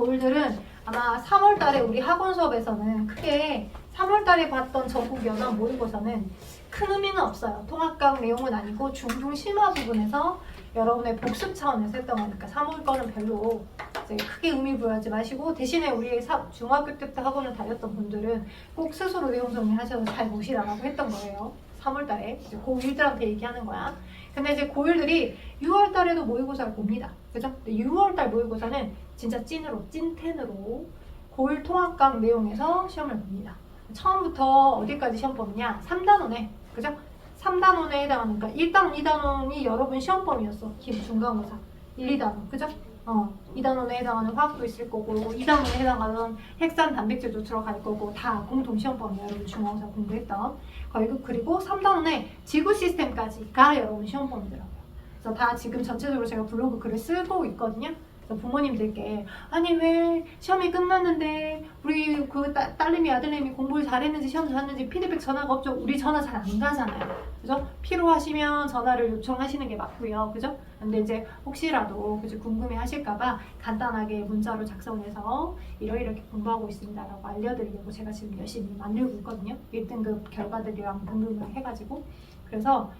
고일들은 아마 3월 달에 우리 학원 수업에서는 크게 3월 달에 봤던 전국 연합 모의고사는 큰 의미는 없어요. 통합강 내용은 아니고 중등 심화 부분에서 여러분의 복습 차원에서 했던 거니까 3월 거는 별로 이제 크게 의미 부여하지 마시고, 대신에 우리 중학교 때부터 학원을 다녔던 분들은 꼭 스스로 내용 정리하셔서 잘 보시라고 했던 거예요. 3월 달에 이제 고1들한테 얘기하는 거야. 근데 이제 고1들이 6월 달에도 모의고사를 봅니다. 그죠? 6월 달 모의고사는 진짜 찐텐으로 고1 통합강 내용에서 시험을 봅니다. 처음부터 어디까지 시험 보느냐? 3단원에, 그죠? 3단원에 해당하는, 그러니까 1단원, 2단원이 여러분 시험 범위였어. 중간고사. 1, 2단원, 그죠? 2단원에 해당하는 화학도 있을 거고, 2단원에 해당하는 핵산 단백질도 들어갈 거고, 다 공통 시험 범위야. 여러분 중간고사 공부했던. 그리고 3단원에 지구 시스템까지가 여러분 시험 범위더라고요. 그래서 다 지금 전체적으로 제가 블로그 글을 쓰고 있거든요. 부모님들께 아니 왜 시험이 끝났는데 우리 그 딸내미 아들내미 공부를 잘했는지 시험 잘했는지 피드백 전화가 없죠. 우리 전화 잘 안 가잖아요. 그죠? 필요하시면 전화를 요청하시는 게 맞고요. 그죠? 근데 이제 혹시라도 그죠? 궁금해 하실까봐 간단하게 문자로 작성해서 이렇게 공부하고 있습니다라고 알려드리려고 제가 지금 열심히 만들고 있거든요. 1등급 결과들이랑 등급을 해가지고. 그래서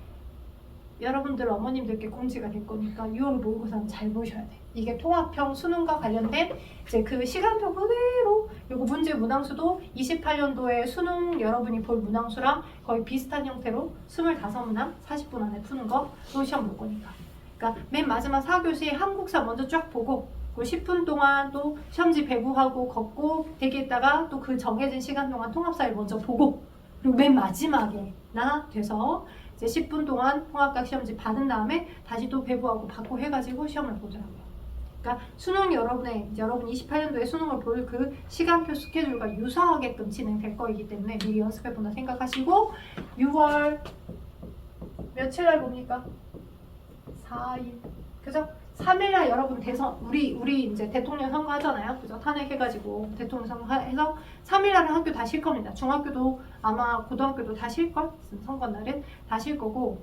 여러분들 어머님들께 공지가 될 거니까 6월 모의고사는 잘 보셔야 돼. 이게 통합형 수능과 관련된 이제 그 시간표 그대로, 요거 문제 문항수도 28년도에 수능 여러분이 볼 문항수랑 거의 비슷한 형태로 25문항 40분 안에 푸는 거로 시험 볼 거니까. 그러니까 맨 마지막 4교시 한국사 먼저 쫙 보고 그 10분 동안 또 시험지 배부하고 걷고 대기했다가 또 그 정해진 시간 동안 통합사를 먼저 보고, 그리고 맨 마지막에 나 돼서 이제 10분 동안 통합각 시험지 받은 다음에 다시 또 배부하고 받고 해가지고 시험을 보더라고요. 그러니까 수능 여러분 28년도에 수능을 볼 그 시간표 스케줄과 유사하게끔 진행될 거이기 때문에 미리 연습해본다 생각하시고, 6월 며칠 날 봅니까? 4일, 그죠? 3일날 여러분 대선, 우리 이제 대통령 선거 하잖아요. 그죠? 탄핵해가지고 대통령 선거 해서 3일날은 학교 다 쉴 겁니다. 중학교도 아마 고등학교도 다 쉴걸? 선거날은 다 쉴 거고,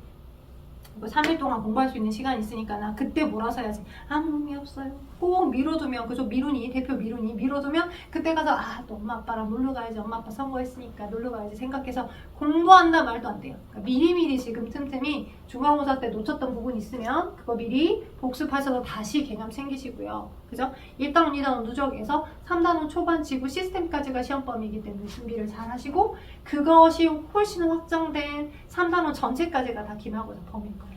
3일 동안 공부할 수 있는 시간이 있으니까 나 그때 몰아서 해야지. 아무 의미 없어요. 꼭 미뤄두면, 그죠? 대표 미루니 미뤄두면 그때 가서 또 엄마 아빠랑 놀러 가야지, 엄마 아빠 선거했으니까 놀러 가야지 생각해서 공부한다 말도 안 돼요. 그러니까 미리미리 지금 틈틈이 중간고사 때 놓쳤던 부분 있으면 그거 미리 복습하셔서 다시 개념 챙기시고요. 그죠? 1단원, 2단원 누적해서 3단원 초반 지구 시스템까지가 시험 범위이기 때문에 준비를 잘 하시고, 그것이 훨씬 확정된 3단원 전체까지가 다 기말고사 범위일 겁니다.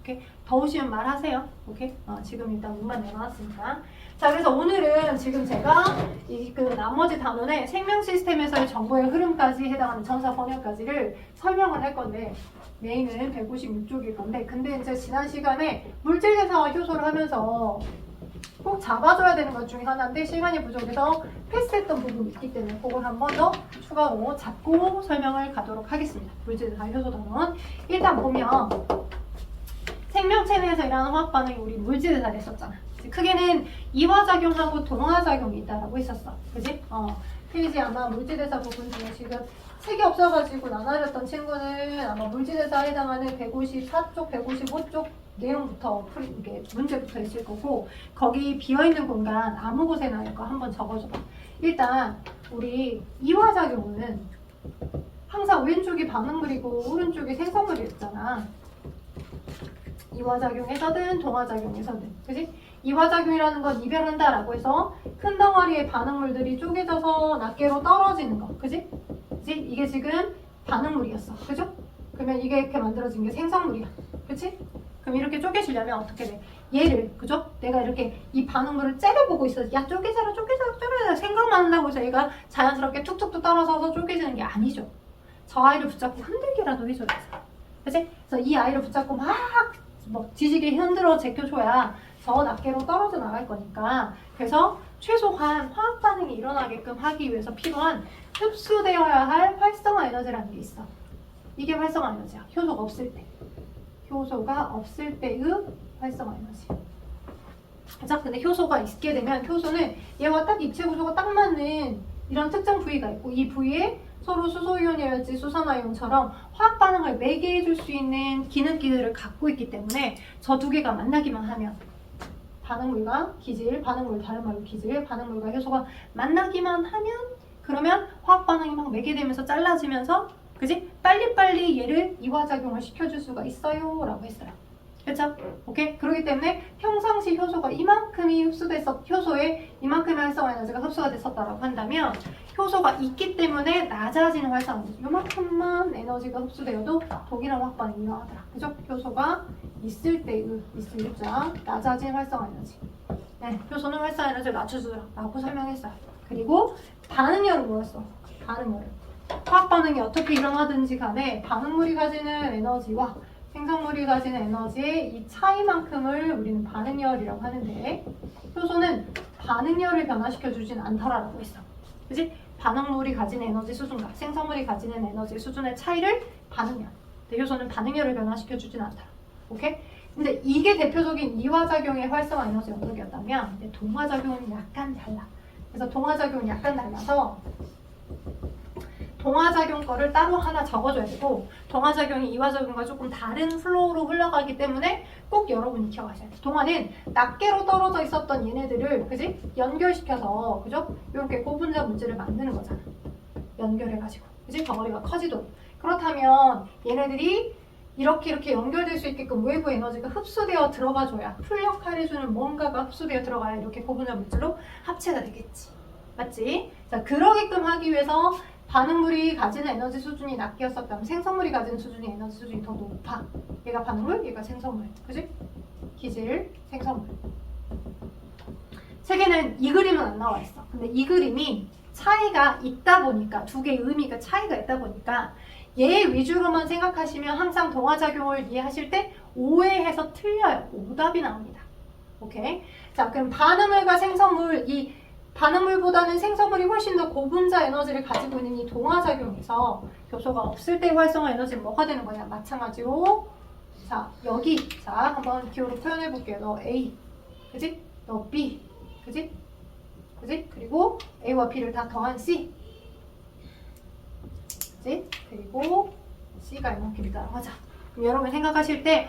오케이? 더우시면 말하세요. 오케이? 지금 일단 문만 내려놨으니까. 자, 그래서 오늘은 지금 제가 그 나머지 단원의 생명 시스템에서의 정보의 흐름까지 해당하는 전사 번역까지를 설명을 할 건데, 메인은 156쪽일 건데, 근데 이제 지난 시간에 물질대사와 효소를 하면서 꼭 잡아줘야 되는 것 중에 하나인데 시간이 부족해서 패스했던 부분이 있기 때문에 그걸 한 번 더 추가로 잡고 설명을 가도록 하겠습니다. 물질대사 효소 단원. 일단 보면 생명체 내에서 일어나는 화학 반응이 우리 물질대사를 했었잖아. 크게는 이화작용하고 동화작용이 있다라고 했었어. 그지? 페이지 아마 물질대사 부분 중에 지금 책이 없어가지고 나눠졌던 친구는 아마 물질대사에 해당하는 154쪽, 155쪽 내용부터 이게 문제부터 있을 거고, 거기 비어있는 공간 아무 곳에나 이거 한번 적어줘봐. 일단 우리 이화작용은 항상 왼쪽이 반응물이고 오른쪽이 생성물이었잖아. 이화작용에서든 동화작용에서든, 그지? 이화작용이라는 건 이별한다라고 해서 큰 덩어리의 반응물들이 쪼개져서 낱개로 떨어지는 거, 그지? 이게 지금 반응물이었어, 그죠? 그러면 이게 이렇게 만들어진 게 생성물이야, 그치? 그럼 이렇게 쪼개지려면 어떻게 돼? 얘를, 그죠? 내가 이렇게 이 반응물을 째려보고 있어. 야, 쪼개져라 생각만 한다고 해서 얘가 자연스럽게 툭툭툭 떨어져서 쪼개지는 게 아니죠. 저 아이를 붙잡고 흔들기라도 해줘야 돼, 그치? 그래서 이 아이를 붙잡고 막 지지게 흔들어 제껴줘야 저 낱개로 떨어져 나갈 거니까. 그래서 최소한 화학 반응이 일어나게끔 하기 위해서 필요한 흡수되어야 할 활성화 에너지라는 게 있어. 이게 활성화 에너지야. 효소가 없을 때. 효소가 없을 때의 활성화 에너지. 자, 근데 효소가 있게 되면 효소는 얘와 딱 입체 구조가 딱 맞는 이런 특정 부위가 있고, 이 부위에 서로 수소이온이랄지 수산화이온처럼 화학 반응을 매개해 줄 수 있는 기능기들을 갖고 있기 때문에 저 두 개가 만나기만 하면 반응물과 기질, 반응물 다른 말로 기질, 반응물과 효소가 만나기만 하면 그러면 화학 반응이 막 매개되면서 잘라지면서 그지? 빨리빨리 얘를 이화작용을 시켜줄 수가 있어요 라고 했어요. 그쵸? 오케이? 그렇기 때문에 평상시 효소가 이만큼이 흡수됐었, 효소에 이만큼의 활성화 에너지가 흡수가 됐었다라고 한다면 효소가 있기 때문에 낮아지는 활성화 에너지 요만큼만 에너지가 흡수되어도 동일한 화학 반응이 일어나더라. 그죠? 효소가 있을 때의 있을자 낮아진 활성화 에너지. 네, 효소는 활성화 에너지를 낮춰주더라 라고 설명했어요. 그리고 반응열은 뭐였어? 반응열. 화학 반응이 어떻게 일어나든지 간에 반응물이 가지는 에너지와 생성물이 가지는 에너지의 이 차이만큼을 우리는 반응열이라고 하는데 효소는 반응열을 변화시켜주진 않더라라고 했어. 그치? 반응물이 가지는 에너지 수준과 생성물이 가지는 에너지 수준의 차이를 반응열. 근데 효소는 반응열을 변화시켜주진 않더라. 오케이? 근데 이게 대표적인 이화작용의 활성화 에너지 영역이었다면 동화작용은 약간 달라. 그래서 동화작용은 약간 달라서 동화작용 거를 따로 하나 적어줘야 되고 동화작용이 이화작용과 조금 다른 플로우로 흘러가기 때문에 꼭 여러분이 기억하셔야 돼요. 동화는 낱개로 떨어져 있었던 얘네들을 그지? 연결시켜서 그죠? 이렇게 고분자 문제를 만드는 거잖아. 연결해가지고 그지? 덩어리가 커지도록. 그렇다면 얘네들이 이렇게 연결될 수 있게끔 외부 에너지가 흡수되어 들어가줘야 풀 역할을 해주는 뭔가가 흡수되어 들어가야 이렇게 고분자 물질로 합체가 되겠지. 맞지? 자, 그러게끔 하기 위해서 반응물이 가지는 에너지 수준이 낮게였었다면 생성물이 가지는 수준이 에너지 수준이 더 높아. 얘가 반응물, 얘가 생성물. 그지? 기질, 생성물. 책에는 이 그림은 안 나와 있어. 근데 이 그림이 차이가 있다 보니까 두 개의 의미가 차이가 있다 보니까 얘 위주로만 생각하시면 항상 동화작용을 이해하실 때 오해해서 틀려요. 오답이 나옵니다. 오케이? 자, 그럼 반응물과 생성물, 이 반응물보다는 생성물이 훨씬 더 고분자 에너지를 가지고 있는 이 동화작용에서 효소가 없을 때의 활성화 에너지는 뭐가 되는 거냐? 마찬가지로 자, 여기 자, 한번 기호로 표현해 볼게요. 너 A, 그지? 너 B, 그지? 그지? 그리고 A와 B를 다 더한 C, 그지? 그리고 C가 이만큼 있다고 하자. 그럼 여러분 생각하실 때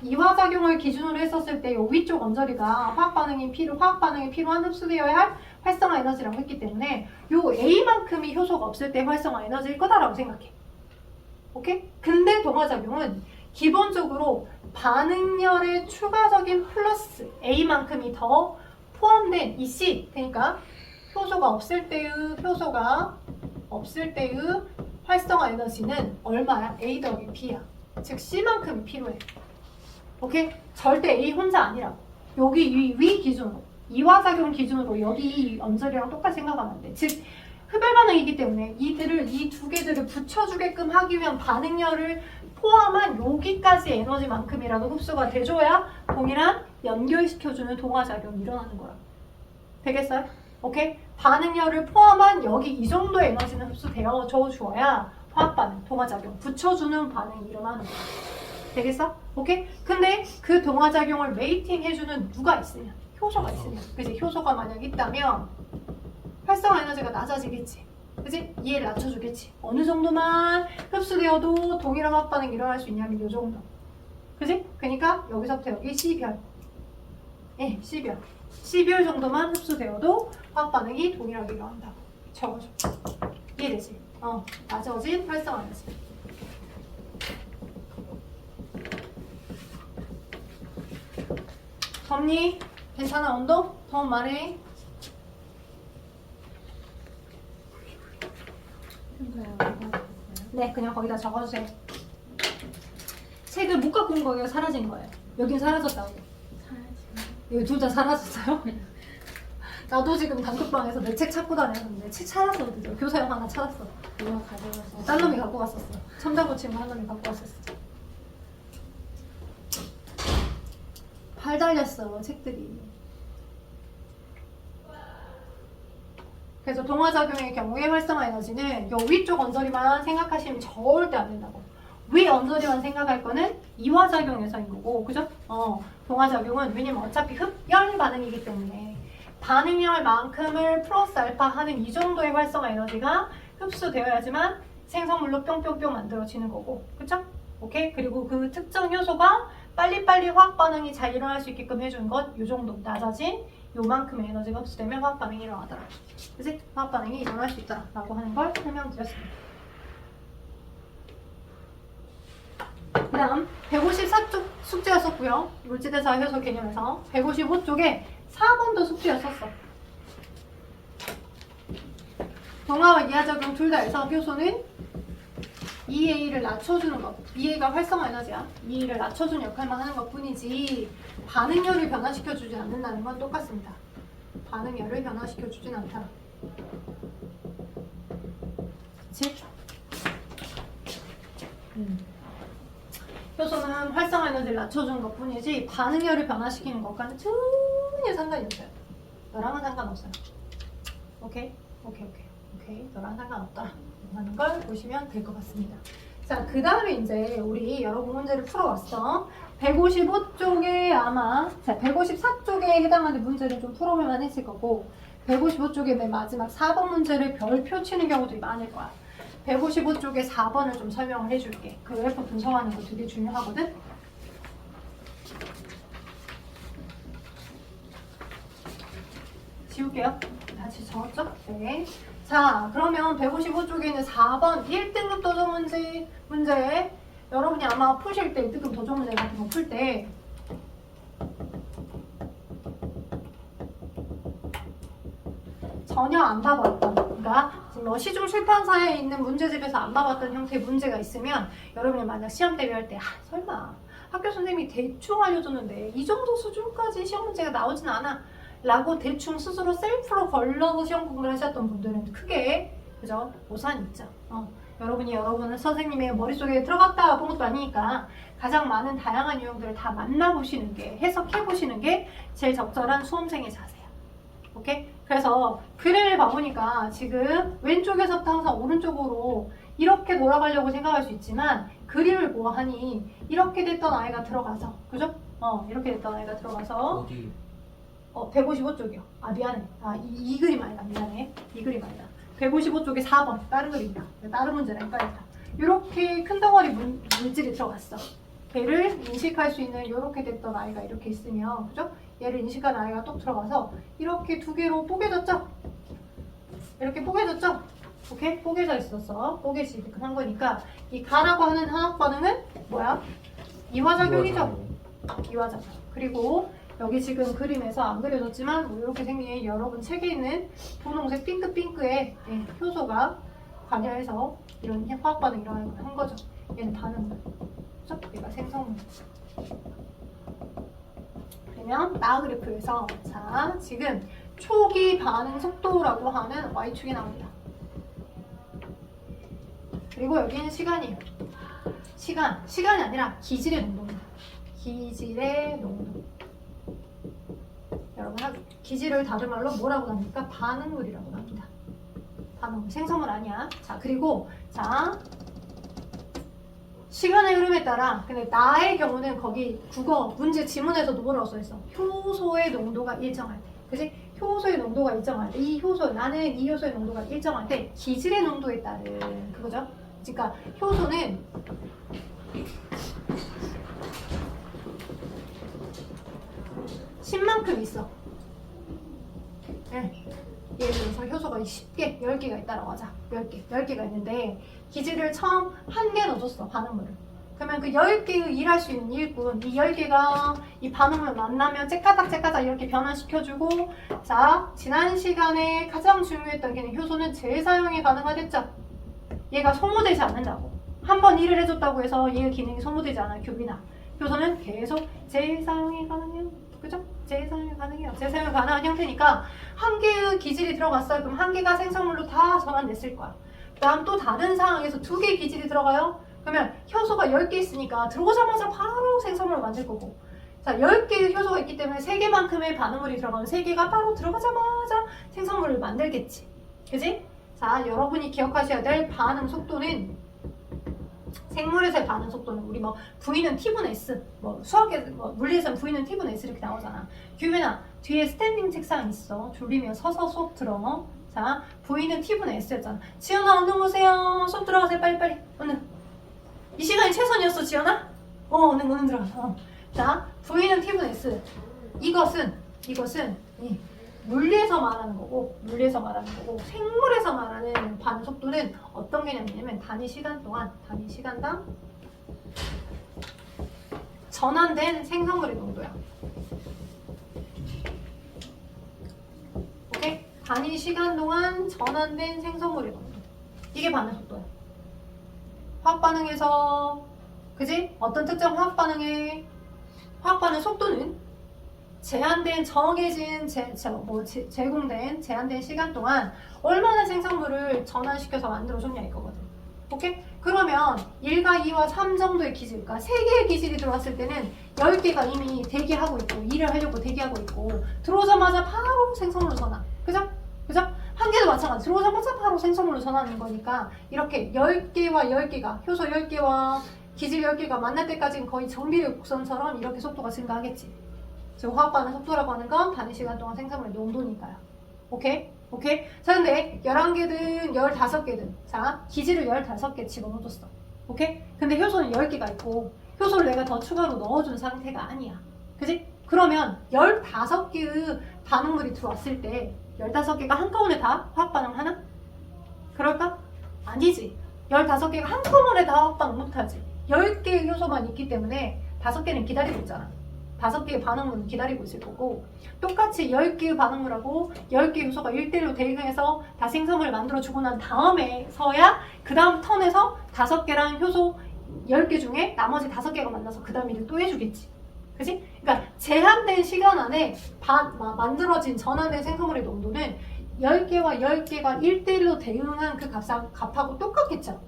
이화작용을 기준으로 했었을 때 요 위쪽 언저리가 화학 반응이 필요한 흡수되어야 할 활성화 에너지라고 했기 때문에 요 A만큼이 효소가 없을 때 활성화 에너지일 거다라고 생각해. 오케이? 근데 동화작용은 기본적으로 반응열의 추가적인 플러스 A만큼이 더 포함된 이 C, 그러니까 효소가 없을 때의 활성화 에너지는 얼마야? A 더하기 B야. 즉 C만큼이 필요해. 오케이? 절대 A 혼자 아니라고. 여기 위 기준으로 이화작용 기준으로 여기 이 언저리랑 똑같이 생각하면 안 돼. 즉 흡열 반응이기 때문에 이 두 개들을 붙여주게끔 하기 위한 반응열을 포함한 여기까지 에너지만큼이라도 흡수가 돼줘야 동일한 연결시켜주는 동화작용이 일어나는 거야. 되겠어요? 오케이? 반응열을 포함한 여기 이 정도의 에너지는 흡수되어 줘야 화학 반응, 동화작용, 붙여주는 반응이 일어나는 거야. 되겠어? 오케이? 근데 그 동화작용을 메이팅 해주는 누가 있으면 효소가 있으면 그치? 효소가 만약 있다면 활성화 에너지가 낮아지겠지. 그치? 이해를 낮춰주겠지. 어느 정도만 흡수되어도 동일한 화학 반응이 일어날 수 있냐면 이 정도. 그치? 그러니까 여기서부터 여기 C별. 예, C별. C별 정도만 흡수되어도 화학 반응이 동일하게 일어난다고 적어줘. 이해되지? 낮아진 활성화 에너지. 덥니? 괜찮아? 온도? 더운 말해. 네, 그냥 거기다 적어주세요. 책을 못 갖고 온 거예요? 사라진 거예요? 여긴 사라졌다고. 여기 둘 다 사라졌어요? 나도 지금 단톡방에서 내 책 찾고 다녔는데 책 찾았어. 드디어 교사형 하나 찾았어. 누가 가져갔어? 딴 놈이 갖고 왔었어. 첨자고 친구 한 놈이 갖고 왔었어. 발 달렸어 책들이. 그래서 동화작용의 경우에 활성화 에너지는 요 위쪽 언저리만 생각하시면 절대 안 된다고. 위 언저리만 생각할 거는 이화작용에서인 거고, 그죠? 동화작용은 왜냐면 어차피 흡열 반응이기 때문에 반응열만큼을 플러스 알파 하는 이 정도의 활성화 에너지가 흡수되어야지만 생성물로 뿅뿅뿅 만들어지는 거고, 그쵸? 오케이? 그리고 그 특정 효소가 빨리빨리 화학 반응이 잘 일어날 수 있게끔 해주는 건 이 정도 낮아진 요만큼의 에너지가 흡수되면 화학 반응이 일어나더라. 그치? 화학 반응이 일어날 수 있다 라고 하는 걸 설명드렸습니다. 그 다음 154쪽 숙제였었고요. 물질대사 효소 개념에서 155쪽에 4번도 숙제였었어. 동화와 이하작용 둘 다 해서 효소는 EA를 낮춰주는 것. EA가 활성화 에너지야. EA를 낮춰주는 역할만 하는 것 뿐이지 반응열을 변화시켜주지 않는다는 건 똑같습니다. 반응열을 변화시켜주진 않다. 그치? 효소는 활성화 에너지를 낮춰주는 것 뿐이지 반응열을 변화시키는 것과는 전혀 상관이 없어요. 너랑은 상관없어요. 오케이? 너랑 상관없다 하는 걸 보시면 될 것 같습니다. 자, 그 다음에 이제 우리 여러분 문제를 풀어왔어. 155쪽에 아마 154쪽에 해당하는 문제를 좀 풀어볼만 했을 거고 155쪽에 맨 마지막 4번 문제를 별표 치는 경우들이 많을 거야. 155쪽에 4번을 좀 설명을 해줄게. 그래프 분석하는 거 되게 중요하거든. 지울게요. 다시 적었죠? 네. 자, 그러면 155쪽에 있는 4번 1등급 도전 문제 여러분이 아마 푸실 때 1등급 도전 문제 같은 거 풀 때 전혀 안 봐봤던, 그러니까 뭐 시중 출판사에 있는 문제집에서 안 봐봤던 형태의 문제가 있으면 여러분이 만약 시험 대비할 때 설마 학교 선생님이 대충 알려줬는데 이 정도 수준까지 시험 문제가 나오진 않아 라고 대충 스스로 셀프로 걸러서 시험 공부를 하셨던 분들은 크게 그죠? 오산이 있죠. 여러분이 여러분은 선생님의 머릿속에 들어갔다 본 것도 아니니까 가장 많은 다양한 유형들을 다 만나보시는 게, 해석해보시는 게 제일 적절한 수험생의 자세야. 오케이? 그래서 그림을 봐보니까 지금 왼쪽에서부터 항상 오른쪽으로 이렇게 돌아가려고 생각할 수 있지만 그림을 보아하니 이렇게 됐던 아이가 들어가서, 그죠? 이렇게 됐던 아이가 들어가서 어디? 155쪽이요. 미안해. 이 그림 아니다. 미안해. 이 그림 아니다. 155쪽에 4번. 다른 그림이다. 다른 문제라 헷갈렸다. 이렇게 큰 덩어리 물질이 들어갔어. 걔를 인식할 수 있는 이렇게 됐던 아이가 이렇게 있으면, 그죠? 얘를 인식한 아이가 또 들어가서 이렇게 두 개로 뽀개졌죠? 이렇게 뽀개졌죠? 오케이? 뽀개져 있었어. 뽀개지게 한 거니까 이 가라고 하는 화학 반응은 뭐야? 이화작용이죠? 이화작용. 그리고 여기 지금 그림에서 안 그려졌지만 이렇게 생긴 여러분 책에 있는 분홍색 핑크핑크의 효소가 관여해서 이런 화학 반응 일어난 거죠. 얘는 반응물. 그죠? 얘가 생성물. 그러면 나 그래프에서 자 지금 초기 반응 속도라고 하는 y축이 나옵니다. 그리고 여기는 시간이에요. 시간이 아니라 기질의 농도입니다. 기질의 농도. 여러분 기질을 다른 말로 뭐라고 합니까? 반응물이라고 합니다. 반응물, 생성물 아니야. 자 그리고 자 시간의 흐름에 따라, 근데 나의 경우는 거기 국어 문제 지문에서도 뭐라고 써있어? 효소의 농도가 일정할 때, 그지? 효소의 농도가 일정할 때, 나는 이 효소의 농도가 일정할 때 기질의 농도에 따른 그거죠. 그러니까 효소는 (10만큼) 있어. 네. 예를 들어서 효소가 10개, 10개가 있다라고 하자. 10개가 있는데 기질을 처음 1개 넣어줬어, 반응물을. 그러면 그 10개의 일할 수 있는 일꾼, 이 10개가 이 반응물 만나면 째까닥 이렇게 변화시켜주고, 자, 지난 시간에 가장 중요했던 걔는 효소는 재사용이 가능하겠죠? 얘가 소모되지 않는다고. 한 번 일을 해줬다고 해서 얘의 기능이 소모되지 않아요, 규비나. 효소는 계속 재사용이 가능해요. 그죠? 재사용이 가능해요. 재사용이 가능한 형태니까 한 개의 기질이 들어갔어요. 그럼 한 개가 생성물로 다 전환됐을 거야. 그 다음 또 다른 상황에서 2개의 기질이 들어가요. 그러면 효소가 10개 있으니까 들어오자마자 바로 생성물을 만들 거고, 자 10개의 효소가 있기 때문에 3개만큼의 반응물이 들어가면 3개가 바로 들어가자마자 생성물을 만들겠지. 그지? 자 여러분이 기억하셔야 될 반응 속도는, 생물에서의 반응 속도는 우리 뭐 V는 T분의 S, 뭐 수학에 물리에서는 V는 T분의 S 이렇게 나오잖아. 규민아 뒤에 스탠딩 책상 있어. 졸리면 서서 수업 들어. 자 V는 T분의 S였잖아. 지연아 얼른 오세요. 수업 들어가세요. 빨리 얼른. 이 시간이 최선이었어 지연아? 얼른 들어가. 자, V는 T분의 S. 이것은 이 물리에서 말하는 거고, 생물에서 말하는 반응 속도는 어떤 개념이냐면 단위 시간당 전환된 생성물의 농도야. 오케이? 단위 시간 동안 전환된 생성물의 농도. 이게 반응 속도야. 화학 반응에서, 그지? 어떤 특정 화학 반응 속도는 제한된 정해진 제한된 시간 동안 얼마나 생성물을 전환시켜서 만들어줬냐 이거거든. 오케이? 그러면 1과 2와 3 정도의 기질, 그러니까 3개의 기질이 들어왔을 때는 10개가 이미 대기하고 있고, 일을 하려고 대기하고 있고, 들어오자마자 바로 생성물로 전환. 그죠? 한 개도 마찬가지. 들어오자마자 바로 생성물로 전환하는 거니까, 이렇게 10개와 10개가, 효소 10개와 기질 10개가 만날 때까지는 거의 정비례 곡선처럼 이렇게 속도가 증가하겠지. 즉 화학 반응 속도라고 하는 건 단위 시간 동안 생성물의 농도니까요. 오케이? 자, 근데 11개든 15개든, 자, 기질을 15개 집어넣어줬어. 오케이? 근데 효소는 10개가 있고, 효소를 내가 더 추가로 넣어준 상태가 아니야. 그지? 그러면 15개의 반응물이 들어왔을 때 15개가 한꺼번에 다 화학 반응하나? 그럴까? 아니지. 15개가 한꺼번에 다 화학 반응 못하지. 10개의 효소만 있기 때문에 5개는 기다리고 있잖아. 5개의 반응물은 기다리고 있을 거고, 똑같이 10개의 반응물하고 10개의 효소가 1대1로 대응해서 다 생성물을 만들어주고 난 다음에서야 그 다음 턴에서 5개랑 효소 10개 중에 나머지 5개가 만나서 그 다음 일을 또 해주겠지. 그치? 그러니까 제한된 시간 안에 만들어진 전환된 생성물의 농도는 10개와 10개가 1대1로 대응한 그 값하고 똑같겠죠.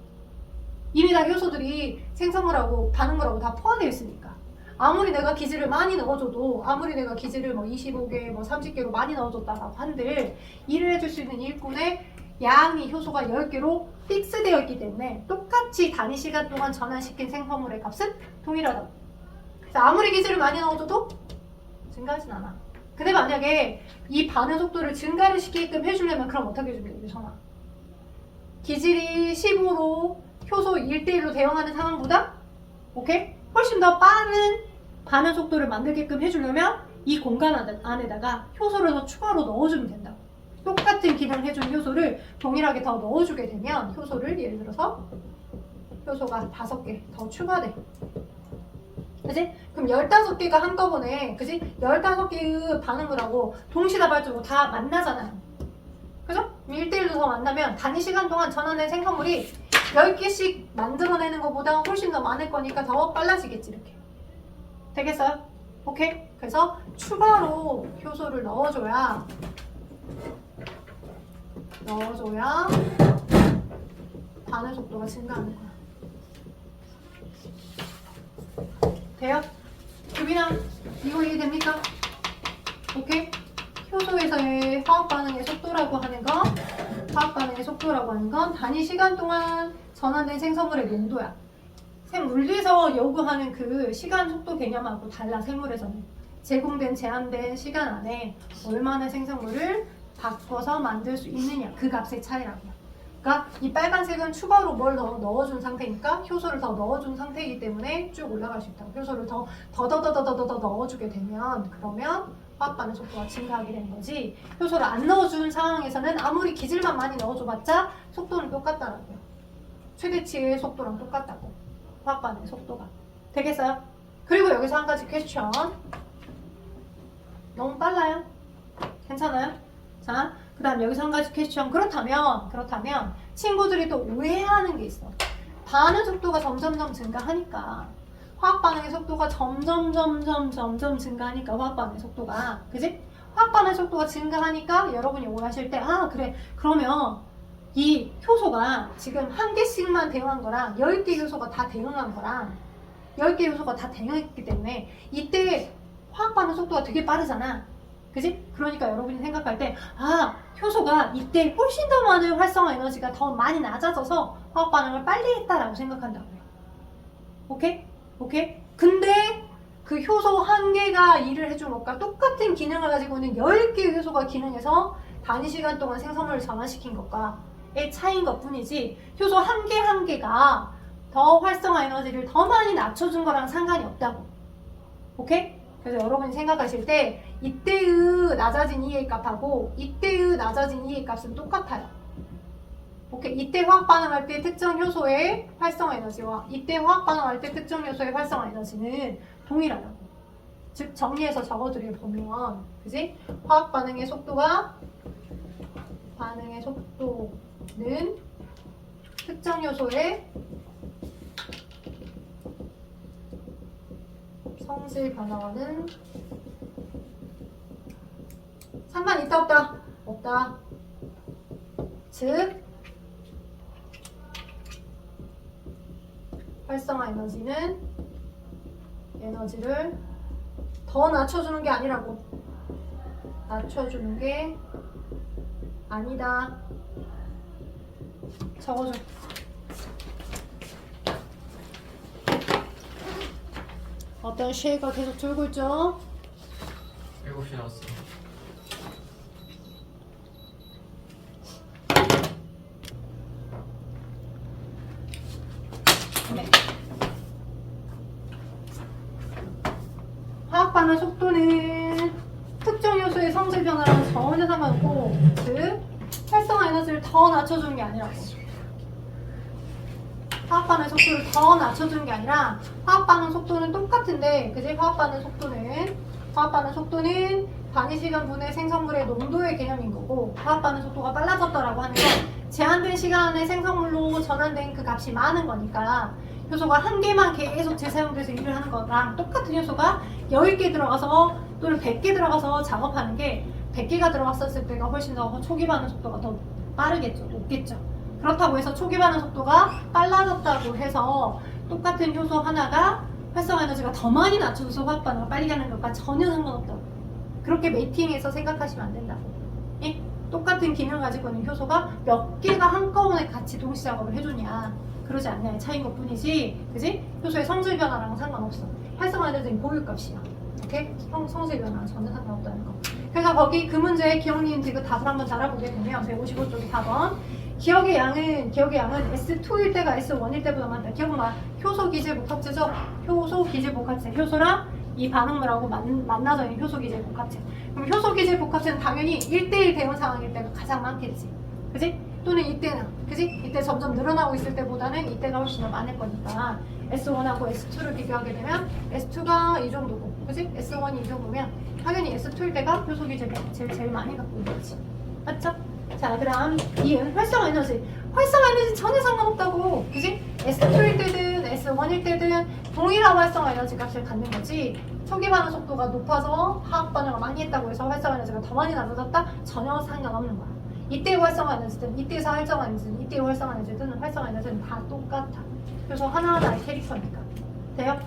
이미 다 효소들이 생성물하고 반응물하고 다 포함되어 있으니까. 아무리 내가 기질을 많이 넣어줘도, 아무리 내가 기질을 25개, 30개로 많이 넣어줬다라고 한들 일을 해줄 수 있는 일꾼의 양이 효소가 10개로 픽스되어 있기 때문에 똑같이 단위 시간 동안 전환시킨 생성물의 값은 동일하다고. 그래서 아무리 기질을 많이 넣어줘도 증가하진 않아. 근데 만약에 이 반응 속도를 증가를 시키게끔 해주려면 그럼 어떻게 해주면 돼, 유선아? 기질이 15로 효소 1대1로 대응하는 상황보다 오케이? 훨씬 더 빠른 반응 속도를 만들게끔 해주려면 이 공간 안에다가 효소를 더 추가로 넣어주면 된다고. 똑같은 기능을 해준 효소를 동일하게 더 넣어주게 되면 효소를 예를 들어서 효소가 5개 더 추가돼. 그치? 그럼 15개가 한꺼번에, 그치? 15개의 반응물하고 동시다발적으로 다 만나잖아요. 그죠? 1대1로 더 만나면 단위 시간 동안 전환된 생성물이 10개씩 만들어내는 것보다 훨씬 더 많을 거니까 더 빨라지겠지, 이렇게. 되겠어요? 오케이? 그래서 추가로 효소를 넣어줘야 반응 속도가 증가하는 거야. 돼요? 유빈아, 이거 이해됩니까? 오케이? 효소에서의 화학 반응의 속도라고 하는 건 단위 시간 동안 전환된 생성물의 농도야. 물리에서 요구하는 그 시간 속도 개념하고 달라. 생물에서는 제공된 제한된 시간 안에 얼마나 생성물을 바꿔서 만들 수 있느냐, 그 값의 차이라고요. 그러니까 이 빨간색은 추가로 뭘 넣어준 상태니까, 효소를 더 넣어준 상태이기 때문에 쭉 올라갈 수 있다고. 효소를 더 넣어주게 되면, 그러면 화학 반응 속도가 증가하게 되는 거지. 효소를 안 넣어준 상황에서는 아무리 기질만 많이 넣어줘봤자 속도는 똑같다라고요. 최대치의 속도랑 똑같다고. 화학 반응 속도가. 되겠어요? 그리고 여기서 한 가지 퀘스천. 너무 빨라요? 괜찮아요? 자, 그 다음 여기서 한 가지 퀘스천. 그렇다면 친구들이 또 오해하는 게 있어. 반응 속도가 점점점 증가하니까, 화학 반응의 속도가 점점 증가하니까, 화학 반응의 속도가, 그지? 화학 반응의 속도가 증가하니까 여러분이 오해하실 때, 아 그래, 그러면 이 효소가 지금 한 개씩만 대응한 거랑 10개 효소가 다 대응한 거랑 10개 효소가 다 대응했기 때문에 이때 화학 반응 속도가 되게 빠르잖아. 그지? 그러니까 여러분이 생각할 때, 아, 효소가 이때 훨씬 더 많은 활성화 에너지가 더 많이 낮아져서 화학 반응을 빨리 했다라고 생각한다고요. 오케이? 근데 그 효소 한 개가 일을 해준 것과 똑같은 기능을 가지고 있는 10개의 효소가 기능해서 단위 시간 동안 생성물을 전환시킨 것과의 차이인 것 뿐이지, 효소 한 개가 더 활성화 에너지를 더 많이 낮춰준 거랑 상관이 없다고. 오케이? 그래서 여러분이 생각하실 때 이때의 낮아진 EA 값하고 이때의 낮아진 EA 값은 똑같아요. 오케이? 이때 화학 반응할 때 특정 효소의 활성화 에너지와 이때 화학 반응할 때 특정 효소의 활성화 에너지는 동일하다고. 즉 정리해서 적어드려 보면, 그지? 화학 반응의 속도는 특정 요소의 성질 변화와는 상관 있다 없다? 없다. 즉 활성화 에너지는 에너지를 더 낮춰주는 게 아니라고. 낮춰주는 게 아니다. 적어줘. 어떤 쉐이가 계속 돌고 있죠? 7시 나왔어. 네. 화학 반응 속도는 특정 요소의 성질 변화랑 전혀 상관없고, 즉 활성화 에너지를 더 낮춰주는 게 아니라고. 화학 반응 속도를 더 낮춰주는 게 아니라 화학 반응 속도는 똑같은데, 그지? 화학 반응 속도는 단위 시간 분의 생성물의 농도의 개념인 거고, 화학 반응 속도가 빨라졌다라고 하는 건 제한된 시간에 생성물로 전환된 그 값이 많은 거니까, 효소가 한 개만 계속 재사용돼서 일을 하는 거랑 똑같은 효소가 10개 들어가서 또는 100개 들어가서 작업하는 게 100개가 들어갔었을 때가 훨씬 더 초기 반응 속도가 더 빠르겠죠, 높겠죠. 그렇다고 해서 초기 반응 속도가 빨라졌다고 해서 똑같은 효소 하나가 활성화 에너지가 더 많이 낮춰져서 화학 반응을 빨리 하는 것과 전혀 상관없다고. 그렇게 매팅해서 생각하시면 안 된다고. 예? 똑같은 기능을 가지고 있는 효소가 몇 개가 한꺼번에 같이 동시 작업을 해주냐, 그러지 않냐의 차이인 것 뿐이지, 그지? 효소의 성질 변화랑 상관없어. 활성화 에너지는 보유값이야. 오케이? 성질 변화랑 전혀 상관없다는 거. 그래서 거기 그 문제에 기억니은 디귿 답을 한번 달아보게 되면 155쪽이 4번. 기억의 양은 S2일 때가 S1일 때보다 많다. 기억나? 효소 기질 복합체죠? 효소 기질 복합체. 효소랑 이 반응물하고 만나져 있는 효소 기질 복합체. 그럼 효소 기질 복합체는 당연히 1대1 대응 상황일 때가 가장 많겠지. 그지? 또는 이때는, 그지? 이때 점점 늘어나고 있을 때보다는 이때가 훨씬 더 많을 거니까 S1하고 S2를 비교하게 되면 S2가 이 정도고, 그지? S1이 이 정도면 당연히 S2일 때가 효소 기질 복합체를 제일 많이 갖고 있는 거지. 맞죠? 자, 그 다음 이은 활성화 에너지. 활성화 에너지 전혀 상관없다고. 그지? S2일 때든 S1일 때든 동일한 활성화 에너지 값을 갖는 거지. 초기 반응 속도가 높아서 화학 반응을 많이 했다고 해서 활성화 에너지가 더 많이 낮아졌다? 전혀 상관없는 거야. 이때의 활성화 에너지든 이때의 활성화 에너지든 이때의 활성화 에너지든 활성화 에너지는 다 똑같아. 그래서 하나하나의 캐릭터니까. 돼요?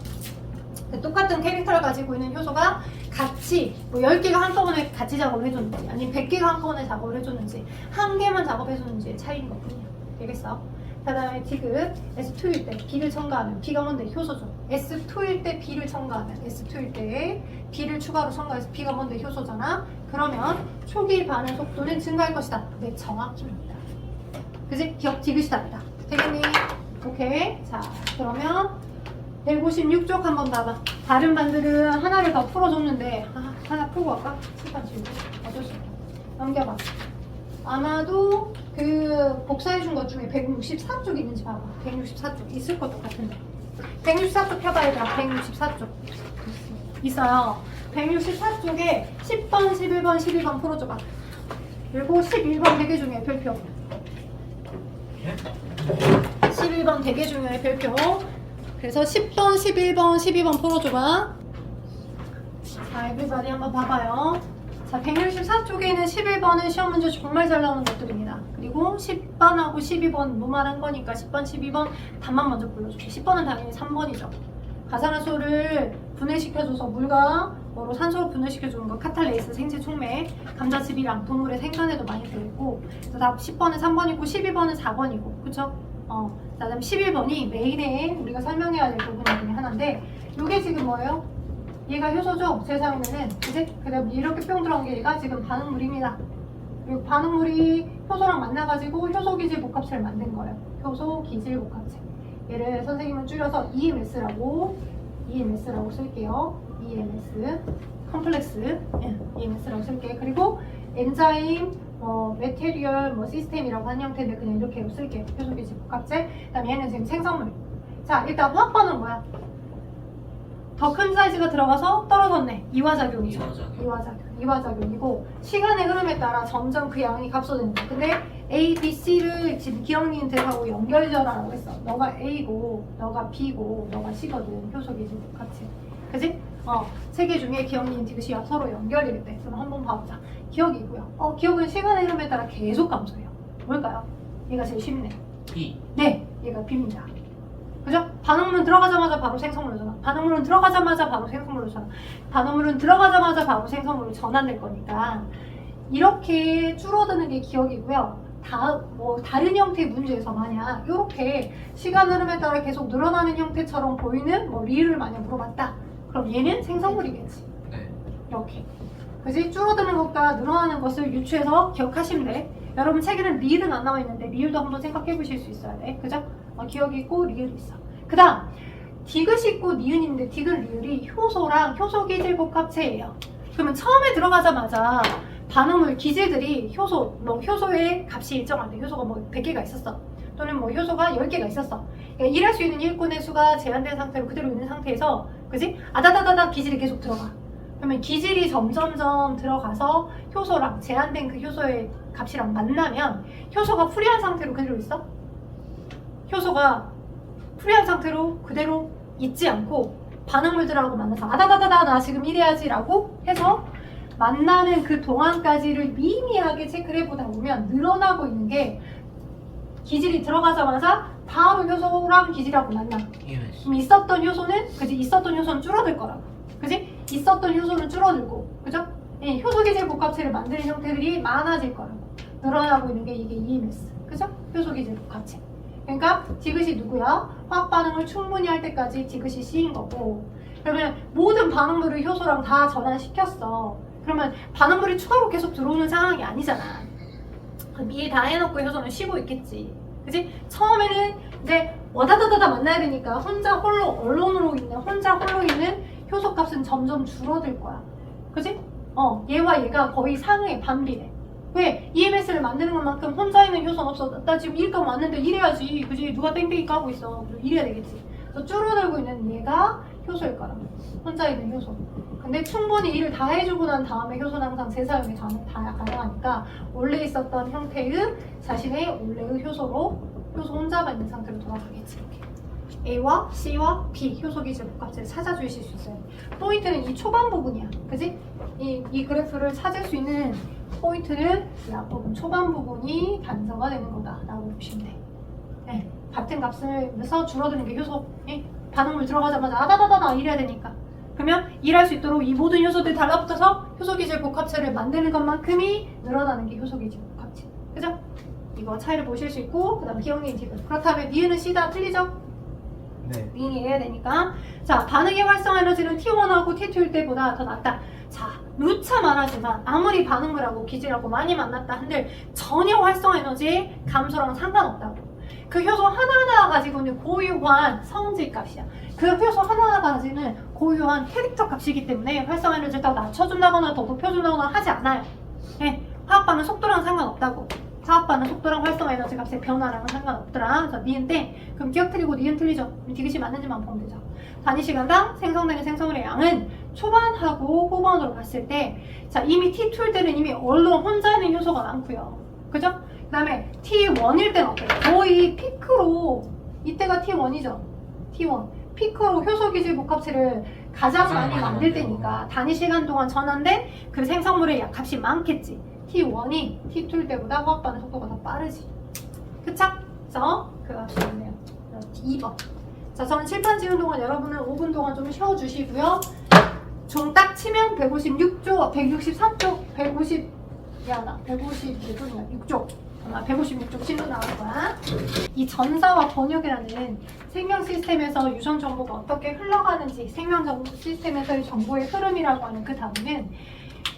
똑같은 캐릭터를 가지고 있는 효소가 같이 뭐 10개가 한꺼번에 같이 작업을 해줬는지 아니면 100개가 한꺼번에 작업을 해줬는지 한 개만 작업해줬는지의 차이인 것뿐이야. 되겠어? 그 다음에 디귿 S2일 때 B를 첨가하면 B가 뭔데? 효소죠. S2일 때 B를 첨가하면 S2일 때 B를 추가로 첨가해서 B가 뭔데? 효소잖아. 그러면 초기 반응 속도는 증가할 것이다. 네, 정확입니다. 그지? 기억 디귿이 답이다. 되겠니? 오케이. 자, 그러면 156쪽 한번 봐봐. 다른 반들은 하나를 더 풀어줬는데 하나 풀고 갈까? 칠판 지우고 어쩔 수 없다. 넘겨봐. 아마도 그 복사해준 것 중에 164쪽 있는지 봐봐. 164쪽 있을 것도 같은데 164쪽 펴봐 얘들아. 164쪽 있어요. 164쪽에 10번, 11번, 12번 풀어줘봐. 그리고 11번 되게 중요해. 별표. 11번 되게 중요해. 별표. 그래서 10번, 11번, 12번 풀어줘봐. 자, 에브리바디 한번 봐봐요. 자, 164쪽에는 11번은 시험 문제 정말 잘 나오는 것들입니다. 그리고 10번하고 12번 노말한 거니까 10번, 12번 답만 먼저 불러줄게. 10번은 당연히 3번이죠. 가산화수를 분해시켜줘서 물과 뭐로 산소로 분해시켜주는 거 카탈레이스, 생체 촉매, 감자칩이랑 동물의 생간에도 많이 들어있고, 그래서 답 10번은 3번이고 12번은 4번이고, 그쵸? 그다음 11번이 메인에 우리가 설명해야 될 부분 중에 하나인데, 이게 지금 뭐예요? 얘가 효소죠? 세상에는. 그치? 그다음 이렇게 뿅 들어온 게 얘가 지금 반응물입니다. 그리고 반응물이 효소랑 만나가지고 효소기질 복합체를 만든 거예요. 효소기질 복합체. 얘를 선생님은 줄여서 EMS라고 쓸게요. EMS, 컴플렉스, EMS라고 쓸게. 그리고 엔자임, 메테리얼, 시스템이라고 한 형태인데 그냥 이렇게 쓸게. 효소기질 복합체. 그다음에 얘는 지금 생성물. 자, 일단 화학 반응 뭐야? 더 큰 사이즈가 들어가서 떨어졌네. 이화작용이죠. 이화작용이고 시간의 흐름에 따라 점점 그 양이 감소되는 거야. 근데 A, B, C를 지금 기억니은들하고 연결져라라고 했어. 너가 A고, 너가 B고, 너가 C거든. 효소기질 복합체. 그지? 세 개 중에 기억니은 디귿이 서로 연결이 됐대. 그럼 한번 봐보자. 기억이고요. 기억은 시간의 흐름에 따라 계속 감소해요. 뭘까요? 얘가 제일 쉽네. B. 네, 얘가 B입니다. 그죠? 반응물은 들어가자마자 바로 생성물로 반응물은 들어가자마자 바로 생성물로 반응물은 들어가자마자 바로 생성물로 전환될 거니까 이렇게 줄어드는 게 기억이고요. 다른 형태의 문제에서 만약 이렇게 시간 흐름에 따라 계속 늘어나는 형태처럼 보이는 리을을 만약 물어봤다. 그럼 얘는 생성물이겠지. 네. 이렇게. 그지? 줄어드는 것과 늘어나는 것을 유추해서 기억하시면 돼. 여러분 책에는 리을은 안 나와 있는데 리을도 한번 생각해 보실 수 있어야 돼. 그죠? 기억이 있고 리을이 있어. 그 다음 디귿이 있고 니은인데 디귿 리을이 효소랑 효소기질 복합체예요. 그러면 처음에 들어가자마자 반응물 기질들이 효소의 값이 일정한데 효소가 100개가 있었어. 또는 효소가 10개가 있었어. 그러니까 일할 수 있는 일꾼의 수가 제한된 상태로 그대로 있는 상태에서 그지? 아다다다다 기질이 계속 들어가. 그러면 기질이 점점점 들어가서 효소랑 제한된 그 효소의 값이랑 만나면 효소가 프리한 상태로 그대로 있어? 효소가 프리한 상태로 그대로 있지 않고 반응물들하고 만나서 아다다다다 나 지금 이래야지 라고 해서 만나는 그 동안까지를 미미하게 체크를 해보다 보면 늘어나고 있는 게 기질이 들어가자마자 바로 효소랑 기질하고 만나. EMS. 그럼 있었던 효소는 줄어들 거라고. 그지? 있었던 효소는 줄어들고. 그죠? 효소기질 복합체를 만드는 형태들이 많아질 거라고. 늘어나고 있는 게 이게 EMS. 그죠? 효소기질 복합체. 그러니까 디귿이 누구야? 화학 반응을 충분히 할 때까지 디귿이 C인 거고. 그러면 모든 반응물을 효소랑 다 전환시켰어. 그러면 반응물이 추가로 계속 들어오는 상황이 아니잖아. 이해 다 해놓고 효소는 쉬고 있겠지. 그치? 처음에는 이제 와다다다다 만나야 되니까 혼자 홀로 있는 효소 값은 점점 줄어들 거야. 그치? 얘와 얘가 거의 상응해, 반비례. 왜? EMS를 만드는 것만큼 혼자 있는 효소는 없어. 나 지금 일감 왔는데 이래야지. 그지? 누가 땡땡이 까고 있어. 이래야 되겠지. 그래서 줄어들고 있는 얘가 효소일 거라. 혼자 있는 효소. 근데 충분히 일을 다 해주고 난 다음에 효소는 항상 재사용이 다 가능하니까 원래 있었던 형태의 자신의 원래의 효소 혼자만 있는 상태로 돌아가겠지. 이렇게. A와 C와 B 효소기질 복합체를 찾아주실 수 있어요. 포인트는 이 초반 부분이야. 그지? 이 그래프를 찾을 수 있는 포인트는 이 앞부분 초반 부분이 단서가 되는 거다라고 보시면 돼. 네, 같은 값을서 줄어드는 게 효소. 반응물 들어가자마자 아다다다다 이래야 되니까. 그러면 일할 수 있도록 이 모든 효소들이 달라붙어서 효소기질 복합체를 만드는 것만큼이 늘어나는 게 효소기질 복합체. 그죠? 이거 차이를 보실 수 있고 그 다음 기억니은 디귿. 그렇다면 니은은 C다. 틀리죠? 네. 윙해야 되니까. 자, 반응의 활성 에너지는 T1하고 T2일 때보다 더 낮다. 자, 누차 말하지만 아무리 반응물하고 기질하고 많이 만났다 한들 전혀 활성 에너지의 감소랑 상관없다고. 그 효소 하나하나가 가지고 있는 고유한 성질 값이야. 그 효소 하나하나가 가지는 고유한 캐릭터 값이기 때문에 활성 에너지를 딱 낮춰준다거나 더 높여준다거나 하지 않아요. 화학 반응 속도랑 상관없다고. 화학 반응 속도랑 활성 에너지 값의 변화랑은 상관없더라. 그래서 니은 땡. 그럼 기억 틀리고 니은 틀리죠. 디귿이 맞는지만 보면 되죠. 단위 시간당 생성되는 생성물의 양은 초반하고 후반으로 봤을 때, 자, 이미 T2일 때는 이미 얼른 혼자 있는 효소가 많고요. 그죠? 그 다음에 T1일 때는 어때요? 거의 피크로, 이때가 T1이죠. T1. 피크로 효소기질 복합체를 가장 많이 만들 때니까 단위 시간 동안 전환된 그 생성물의 값이 많겠지. T1이 T2일 때보다 화학 반응 속도가 더 빠르지. 그쵸? 그래서 그 값이 있네요. 2번. 자, 저는 칠판 지운 동안 여러분은 5분 동안 좀 쉬어주시고요. 종 딱 치면 156조, 163조, 6조. 156조 신도 나올 거야. 이 전사와 번역이라는 생명 시스템에서 유전 정보가 어떻게 흘러가는지, 생명 시스템에서의 정보의 흐름이라고 하는 그 단위는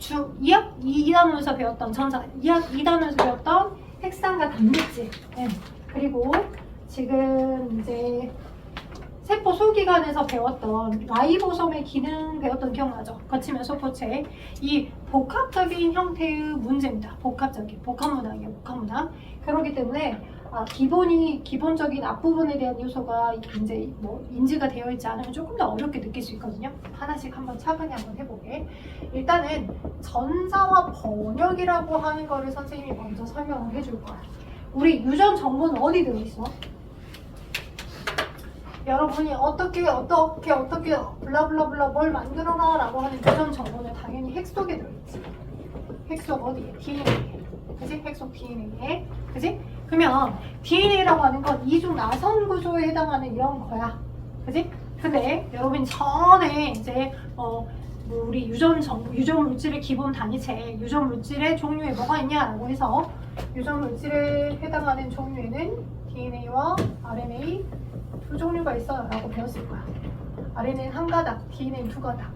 2단원에서 배웠던 전사, 2단원에서 배웠던 핵산과 단백질, 그리고 지금 이제 세포 소기관에서 배웠던 라이보솜의 기능 배웠던 기억나죠? 거치면 소포체. 이 복합적인 형태의 문제입니다. 복합문항이에요. 복합문항. 그렇기 때문에 기본적인 앞부분에 대한 요소가 이제 뭐 인지가 되어 있지 않으면 조금 더 어렵게 느낄 수 있거든요. 하나씩 한번 차분히 한번 해보게. 일단은 전사와 번역이라고 하는 거를 선생님이 먼저 설명을 해줄 거야. 우리 유전 정보는 어디 들어있어? 여러분이 어떻게 블라블라블라 뭘 만들어라 라고 하는 유전 정보는 당연히 핵 속에 들어있지. 핵 속 어디에? DNA에. 그지? 핵 속 DNA에. 그지? 그러면 DNA라고 하는 건 이중 나선 구조에 해당하는 이런 거야. 그지? 근데 여러분이 전에 이제 뭐 우리 유전 물질의 기본 단위체, 유전 물질의 종류에 뭐가 있냐라고 해서 유전 물질에 해당하는 종류에는 DNA와 RNA 두 종류가 있어요 라고 배웠을 거야. RNA는 한 가닥, DNA는 두 가닥.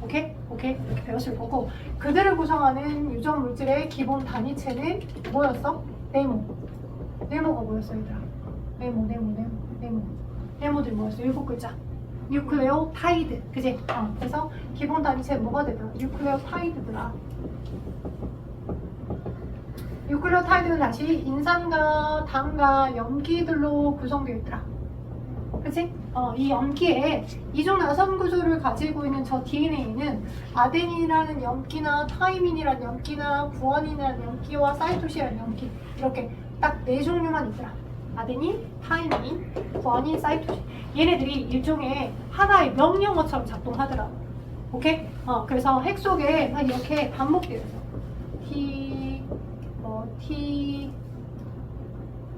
오케이? 이렇게 배웠을 거고, 그들을 구성하는 유전 물질의 기본 단위체는 뭐였어? 네모가 뭐였어 얘들아? 네모들이 뭐였어? 7글자. 뉴클레오타이드. 그지? 그래서 기본 단위체 뭐가 되더라? 뉴클레오타이드더라. 뉴클레오타이드는 다시 인산과 당과 염기들로 구성되어 있더라. 그치? 이 염기에 이중 나선 구조를 가지고 있는 저 DNA는 아데닌이라는 염기나 타이민이라는 염기나 구아닌이라는 염기와 사이토신이라는 염기, 이렇게 딱 4종류만 있더라. 아데닌, 타이민, 구아닌, 사이토신. 얘네들이 일종의 하나의 명령어처럼 작동하더라고. 오케이? 그래서 핵 속에 이렇게 반복되어 있어. T,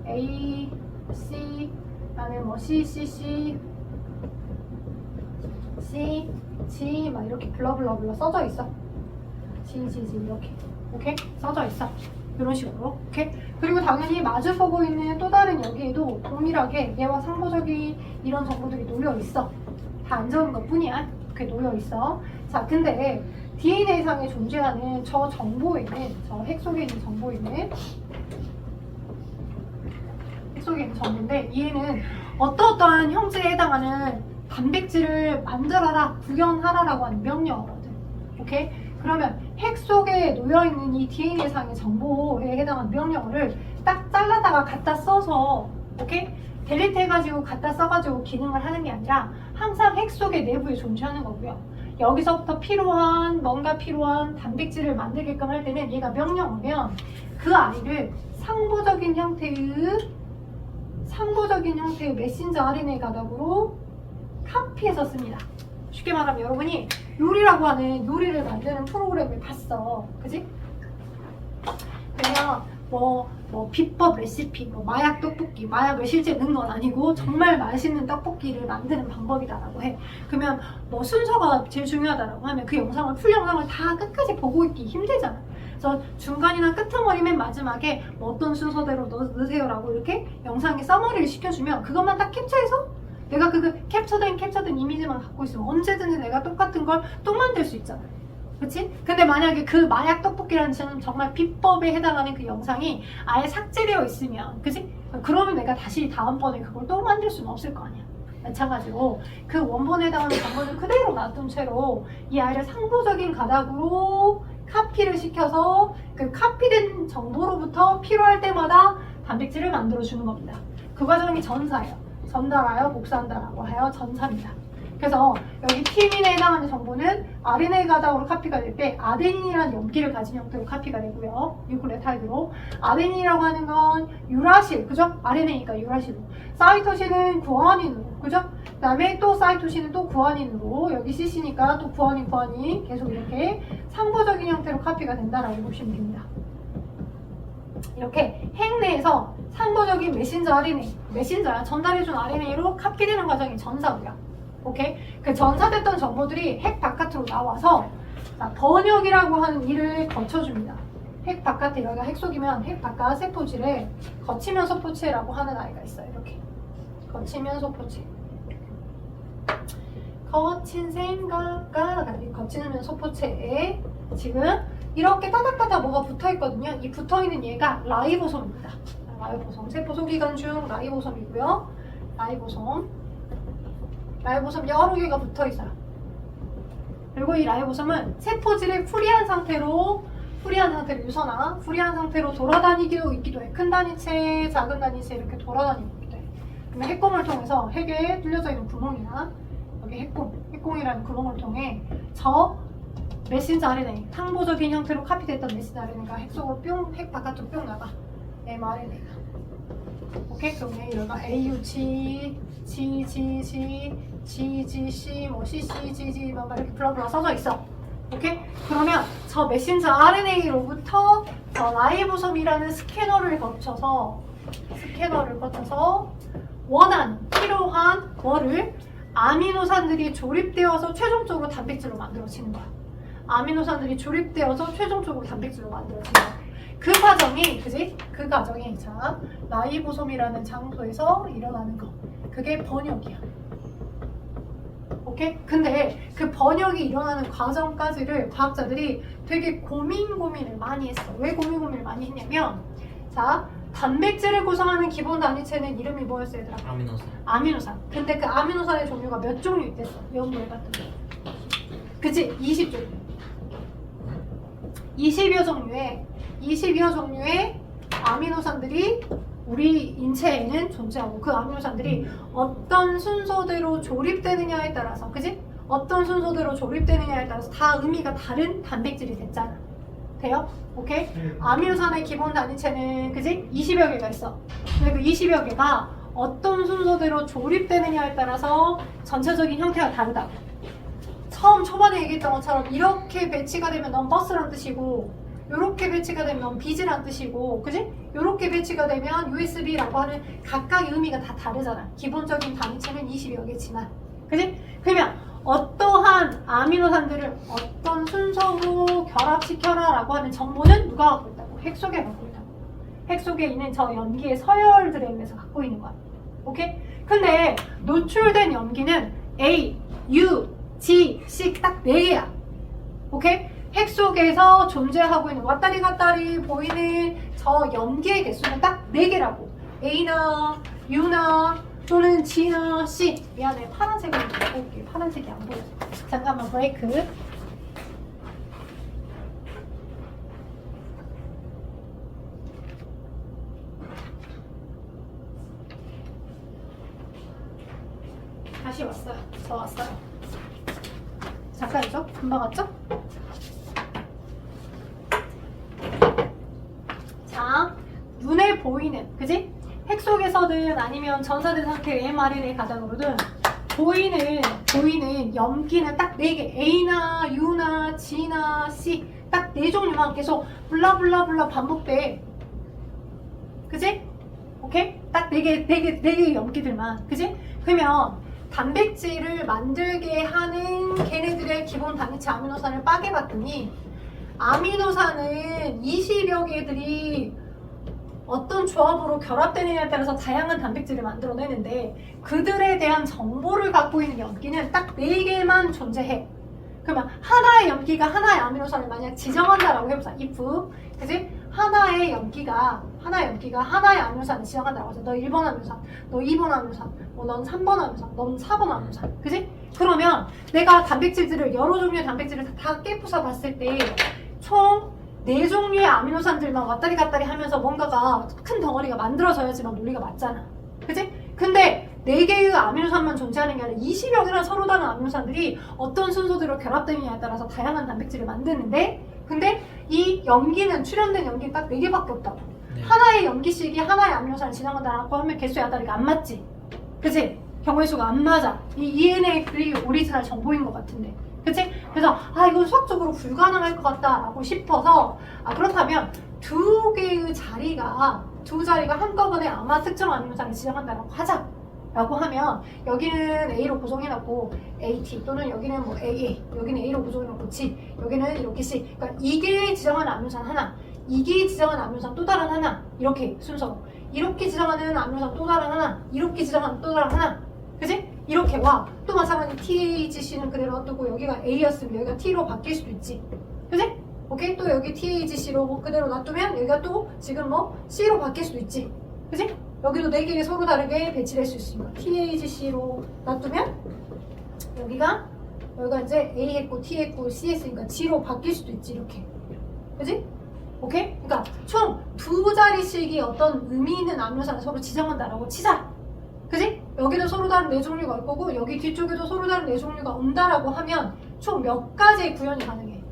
A, C, 그다음에 뭐 C, G 막 이렇게 블러블러 써져 있어. G 이렇게. 오케이? 써져 있어. 이런 식으로. 오케이? 그리고 당연히 마주보고 있는 또 다른 여기에도 동일하게 얘와 상호적인 이런 정보들이 놓여 있어. 다 안 적은 것 뿐이야. 이렇게 놓여 있어. 자, 근데 DNA상에 존재하는 저 정보에는, 저 핵 속에 있는 정보에는, 핵 속에 있는 정보인데, 얘는 어떠한 형질에 해당하는 단백질을 만들어라, 구현하라라고 하는 명령어거든. 오케이? 그러면 핵 속에 놓여있는 이 DNA상의 정보에 해당하는 명령어를 딱 잘라다가 갖다 써서, 오케이? 델리트 해가지고 갖다 써가지고 기능을 하는 게 아니라 항상 핵 속의 내부에 존재하는 거고요. 여기서부터 뭔가 필요한 단백질을 만들게끔 할 때는 얘가 명령어면 그 아이를 상보적인 형태의 메신저 RNA 가닥으로 카피해서 씁니다. 쉽게 말하면 여러분이 요리를 만드는 프로그램을 봤어. 그지? 그냥 뭐 비법 레시피, 뭐 마약 떡볶이, 마약을 실제 넣은 건 아니고 정말 맛있는 떡볶이를 만드는 방법이다라고 해. 그러면 뭐 순서가 제일 중요하다라고 하면 그 영상을 풀 영상을 다 끝까지 보고 있기 힘들잖아. 그래서 중간이나 끄트머리 맨 마지막에 뭐 어떤 순서대로 넣으세요라고 이렇게 영상에 서머리를 시켜주면 그것만 딱 캡처해서 내가 그 캡처된 이미지만 갖고 있으면 언제든지 내가 똑같은 걸 또 만들 수 있잖아. 그치? 근데 만약에 그 마약 떡볶이라는 정말 비법에 해당하는 그 영상이 아예 삭제되어 있으면, 그치? 그러면 내가 다시 다음번에 그걸 또 만들 수는 없을 거 아니야. 마찬가지로 그 원본에 해당하는 정보를 그대로 놔둔 채로 이 아이를 상보적인 가닥으로 카피를 시켜서 그 카피된 정보로부터 필요할 때마다 단백질을 만들어주는 겁니다. 그 과정이 전사예요. 전달하여 복사한다라고 하여 전사입니다. 그래서 여기 티민에 해당하는 정보는 RNA 가닥으로 카피가 될 때 아데닌이라는 염기를 가진 형태로 카피가 되고요. 뉴클레오타이드로. 아데닌이라고 하는 건 유라실, 그죠? RNA니까 유라실로. 사이토신은 구아닌으로, 그죠? 그 다음에 또 사이토신은 또 구아닌으로, 여기 CC니까 또 구아닌 계속 이렇게 상보적인 형태로 카피가 된다라고 보시면 됩니다. 이렇게 핵 내에서 상보적인 메신저 RNA, 메신저야 전달해준 RNA로 카피되는 과정이 전사고요. 오케이? 그 전사됐던 정보들이 핵 바깥으로 나와서 번역이라고 하는 일을 거쳐줍니다. 핵 바깥에, 여기가 핵 속이면 핵 바깥 세포질에 거치면 소포체라고 하는 아이가 있어요. 이렇게 거치면 소포체. 거친 생각과 거치면 소포체에 지금 이렇게 따닥따닥 뭐가 붙어있거든요. 이 붙어있는 얘가 라이보솜입니다. 라이보솜. 세포 소기관 중 라이보솜이고요. 라이보솜 여러 개가 붙어 있어요. 그리고 이 라이보솜은 세포질의 프리한 상태로 유선화, 프리한 상태로 돌아다니기도 있기도 해. 큰 단위체, 작은 단위체 이렇게 돌아다니고 있기도 해. 그러면 핵공을 통해서 핵에 뚫려져 있는 구멍이나 여기 핵공이라는 구멍을 통해 저 메신저 RNA, 항보적인 형태로 카피됐던 메신저 RNA가 핵 속으로 뿅, 핵 바깥으로 뿅 나가. mRNA가. 오케이? 그러면 여기가 AUG, GGC, 뭐 CCGG 막 이렇게 블라블라 써져 있어. 오케이? 그러면 저 메신저 RNA로부터 저 라이보솜이라는 스캐너를 거쳐서 필요한 뭐를 아미노산들이 조립되어서 최종적으로 단백질로 만들어지는 거야. 아미노산들이 조립되어서 최종적으로 단백질로 만들어지는 거야. 그 과정이 자 라이보솜이라는 장소에서 일어나는 거. 그게 번역이야. 오케이? 근데 그 번역이 일어나는 과정까지를 과학자들이 되게 고민을 많이 했어. 왜 고민을 많이 했냐면 자 단백질을 구성하는 기본 단위체는 이름이 뭐였어 얘들아? 아미노산. 근데 그 아미노산의 종류가 몇 종류 있댔어? 연구해봤더니 그치? 20종류. 20여 종류의 아미노산들이 우리 인체에는 존재하고 그 아미노산들이 어떤 순서대로 조립되느냐에 따라서 그지? 어떤 순서대로 조립되느냐에 따라서 다 의미가 다른 단백질이 됐잖아. 돼요? 오케이? 아미노산의 기본 단위체는 그지? 20여 개가 있어. 근데 그 20여 개가 어떤 순서대로 조립되느냐에 따라서 전체적인 형태가 다르다. 초반에 얘기했던 것처럼 이렇게 배치가 되면 넌 버스란 뜻이고 요렇게 배치가 되면 비즈란 뜻이고 그지? 요렇게 배치가 되면 USB라고 하는 각각의 의미가 다 다르잖아. 기본적인 단위체는 20여 개지만 그지? 그러면 어떠한 아미노산들을 어떤 순서로 결합시켜라 라고 하는 정보는 누가 갖고 있다고? 핵 속에 갖고 있다고. 핵 속에 있는 저 염기의 서열들에 의해서 갖고 있는 거야. 오케이? 근데 노출된 염기는 A, U, G, C 딱 4개야. 오케이? 핵 속에서 존재하고 있는 왔다리 갔다리 보이는 저 염기의 개수는 딱 4개라고. A나 U나 또는 G나 C. 미안해. 파란색으로 볼게. 파란색이 안 보여. 잠깐만 브레이크. 다시 왔어요. 저 왔어요. 잠깐이죠? 금방 왔죠? 자, 눈에 보이는, 그지? 핵 속에서든 아니면 전사된 상태의 mRNA 가장으로든 보이는 염기는 딱 4개. A나 U나 G나 C 딱 4종류만 계속 블라블라블라 반복돼. 그지? 오케이? 딱 4개의 염기들만. 그지? 그러면 단백질을 만들게 하는 걔네들의 기본 단위체 아미노산을 빠개봤더니 아미노산은 20여 개들이 어떤 조합으로 결합되느냐에 따라서 다양한 단백질을 만들어내는데 그들에 대한 정보를 갖고 있는 염기는 딱 4개만 존재해. 그러면 하나의 염기가 하나의 아미노산을 만약 지정한다라고 해보자. if, 그지? 하나의 염기가 하나의 아미노산을 지정한다라고 하자. 너 1번 아미노산, 너 2번 아미노산, 넌 3번 아미노산, 넌 4번 아미노산. 그지? 그러면 내가 단백질들을 여러 종류의 단백질을 다 깨부숴 봤을 때 총 4종류의 아미노산들만 왔다리 갔다리 하면서 뭔가가 큰 덩어리가 만들어져야지만 논리가 맞잖아. 그치? 근데 4개의 아미노산만 존재하는 게 아니라 20여 개나 서로 다른 아미노산들이 어떤 순서대로 결합되느냐에 따라서 다양한 단백질을 만드는데 근데 이 염기는 출현된 염기는 딱 4개밖에 없다고. 네. 하나의 염기씩이 하나의 아미노산을 지정한다라고 하면 개수의 아다리가 안 맞지? 그치? 경우의 수가 안 맞아. 이 ENA들이 오리지널 정보인 것 같은데. 그치? 그래서 이건 수학적으로 불가능할 것 같다라고 싶어서 그렇다면 두 자리가 한꺼번에 아마 특정 아미노산을 지정한다라고 하자라고 하면 여기는 A로 고정해놨고 AT 또는 여기는 뭐 AA 여기는 A로 고정해놓고 G 여기는 이렇게 C 그러니까 이게 지정한 아미노산 하나 이게 지정한 아미노산 또 다른 하나 이렇게 순서로 이렇게 지정하는 아미노산 또 다른 하나 이렇게 지정하는 또 다른 하나 그치? 이렇게 와. 또 마찬가지 THC는 그대로 놔두고 여기가 A였으면 여기가 T로 바뀔 수도 있지. 그치? 오케이? 또 여기 THC로 그대로 놔두면 여기가 또 지금 뭐 C로 바뀔 수도 있지. 그지? 여기도 4개의 서로 다르게 배치될 수 있으니까 THC로 놔두면 여기가 이제 A 했고 T 했고 C 했으니까 G로 바뀔 수도 있지 이렇게. 그지? 오케이? 그러니까 총 2자리씩이 어떤 의미 있는 아미노산을 서로 지정한다라고 치자. 그지? 여기도 서로 다른 4종류가 올 거고 여기 뒤쪽에도 서로 다른 4종류가 온다라고 하면 총 몇 가지의 구현이 가능해?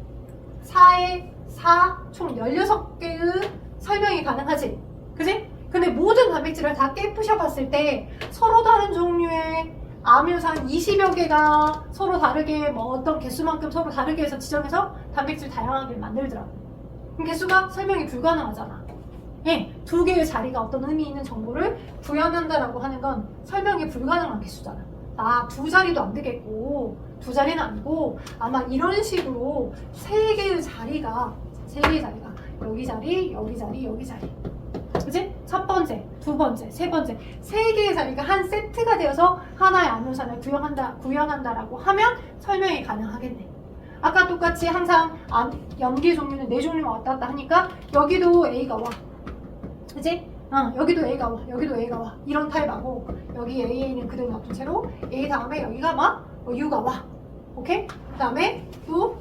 4에 4, 총 16개의 설명이 가능하지. 그지? 근데 모든 단백질을 다 깨부셔 봤을 때 서로 다른 종류의 아미노산 20여 개가 서로 다르게 뭐 어떤 개수만큼 서로 다르게 해서 지정해서 단백질 다양하게 만들더라고. 그럼 개수가 설명이 불가능하잖아. 예, 2개의 자리가 어떤 의미 있는 정보를 구현한다라고 하는 건 설명이 불가능한 개수잖아. 2자리도 안 되겠고 2자리는 아니고 아마 이런 식으로 3개의 자리가 여기 자리, 여기 자리, 여기 자리. 그치? 첫 번째, 두 번째, 세 번째, 3개의 자리가 한 세트가 되어서 하나의 아미노산을 구현한다라고 하면 설명이 가능하겠네. 아까 똑같이 항상 염기 종류는 4종류가 왔다 갔다 하니까 여기도 A가 와. 그치? 여기도 A가 와, 여기도 A가 와. 이런 타입하고 여기 AA는 그대로 놔둔 채로 A 다음에 여기가 막 U가 와. 오케이? 그 다음에 또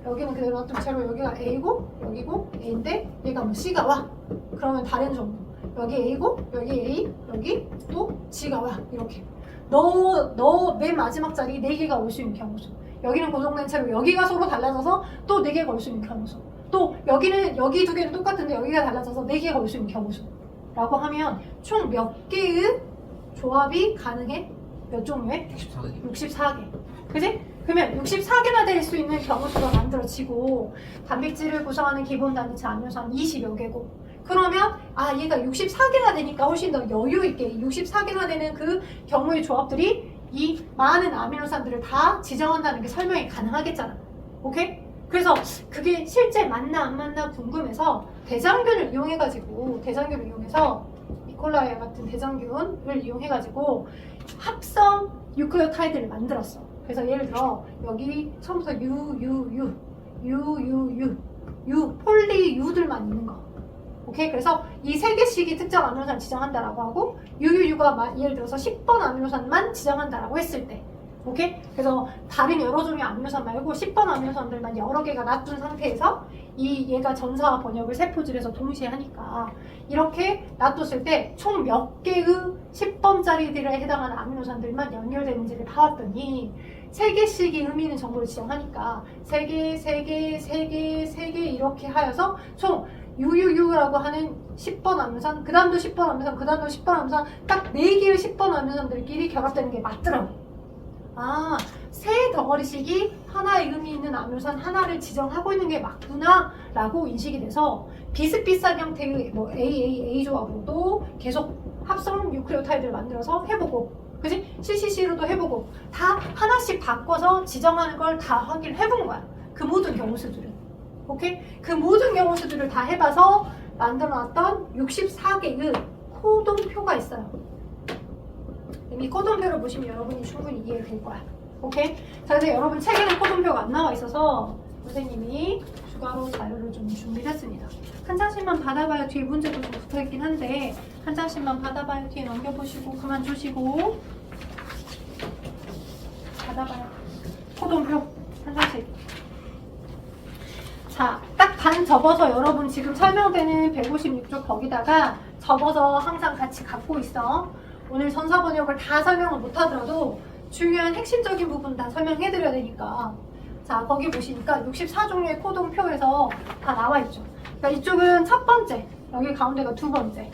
여기는 그대로 놔둔 채로 여기가 A고 여기고 A인데 얘가 뭐 C가 와. 그러면 다른 종류. 여기 A고 여기 A 여기 또 G가 와. 이렇게. 너 맨 마지막 자리 4개가 올 수 있는 경우수. 여기는 고정된 채로 여기가 서로 달라져서 또 4개가 올 수 있는 경우수. 또 여기는 여기 2개는 똑같은데 여기가 달라져서 4개가 올 수 있는 경우수 라고 하면 총 몇 개의 조합이 가능해? 몇 종류에? 64개. 64개. 그지? 그러면 64개나 될 수 있는 경우수가 만들어지고 단백질을 구성하는 기본 단위체 아미노산 20여 개고 그러면 얘가 64개나 되니까 훨씬 더 여유 있게 64개나 되는 그 경우의 조합들이 이 많은 아미노산들을 다 지정한다는 게 설명이 가능하겠잖아. 오케이? 그래서 그게 실제 맞나 안 맞나 궁금해서 대장균을 이용해서 이콜라이 같은 대장균을 이용해가지고 합성 뉴클레오타이드를 만들었어. 그래서 예를 들어 여기 처음부터 폴리유들만 있는 거. 오케이? 그래서 이 3개씩이 특정 아미노산 지정한다라고 하고 UUU가 예를 들어서 10번 아미노산만 지정한다라고 했을 때 오케이? 그래서 다른 여러 종류의 아미노산 말고 10번 아미노산들만 여러 개가 놔둔 상태에서 얘가 전사와 번역을 세포질에서 동시에 하니까 이렇게 놔뒀을 때 총 몇 개의 10번짜리들에 해당하는 아미노산들만 연결되는지를 봐왔더니 3개씩이 의미 있는 정보를 지정하니까 3개 이렇게 하여서 총 UUU라고 하는 10번 아미노산, 그 다음도 10번 아미노산, 그 다음도 10번 아미노산 딱 4개의 10번 아미노산들끼리 결합되는 게 맞더라고. 세 덩어리씩이 하나의 의미 있는 아미노산 하나를 지정하고 있는 게 맞구나 라고 인식이 돼서 비슷비슷한 형태의 뭐 AAA 조합으로도 계속 합성 뉴클레오타이드를 만들어서 해보고 그지? CCC로도 해보고 다 하나씩 바꿔서 지정하는 걸 다 확인해본 거야. 그 모든 경우수들은. 오케이? 그 모든 경우수들을 다 해봐서 만들어놨던 64개의 코돈표가 있어요. 이 코돈표를 보시면 여러분이 충분히 이해될 거야. 오케이? 자, 그래서 여러분 책에는 코돈표가 안 나와 있어서 선생님이 추가로 자료를 좀 준비했습니다. 한 장씩만 받아봐요. 뒤에 문제도 좀 붙어있긴 한데 한 장씩만 받아봐요. 뒤에 넘겨보시고 그만 두시고 받아봐요. 코돈표 한 장씩. 자, 딱 반 접어서 여러분 지금 설명되는 156쪽 거기다가 접어서 항상 같이 갖고 있어. 오늘 전사 번역을 다 설명을 못하더라도 중요한 핵심적인 부분 다 설명해드려야 되니까. 자, 거기 보시니까 64종류의 코돈표에서 다 나와있죠. 그러니까 이쪽은 첫 번째, 여기 가운데가 두 번째.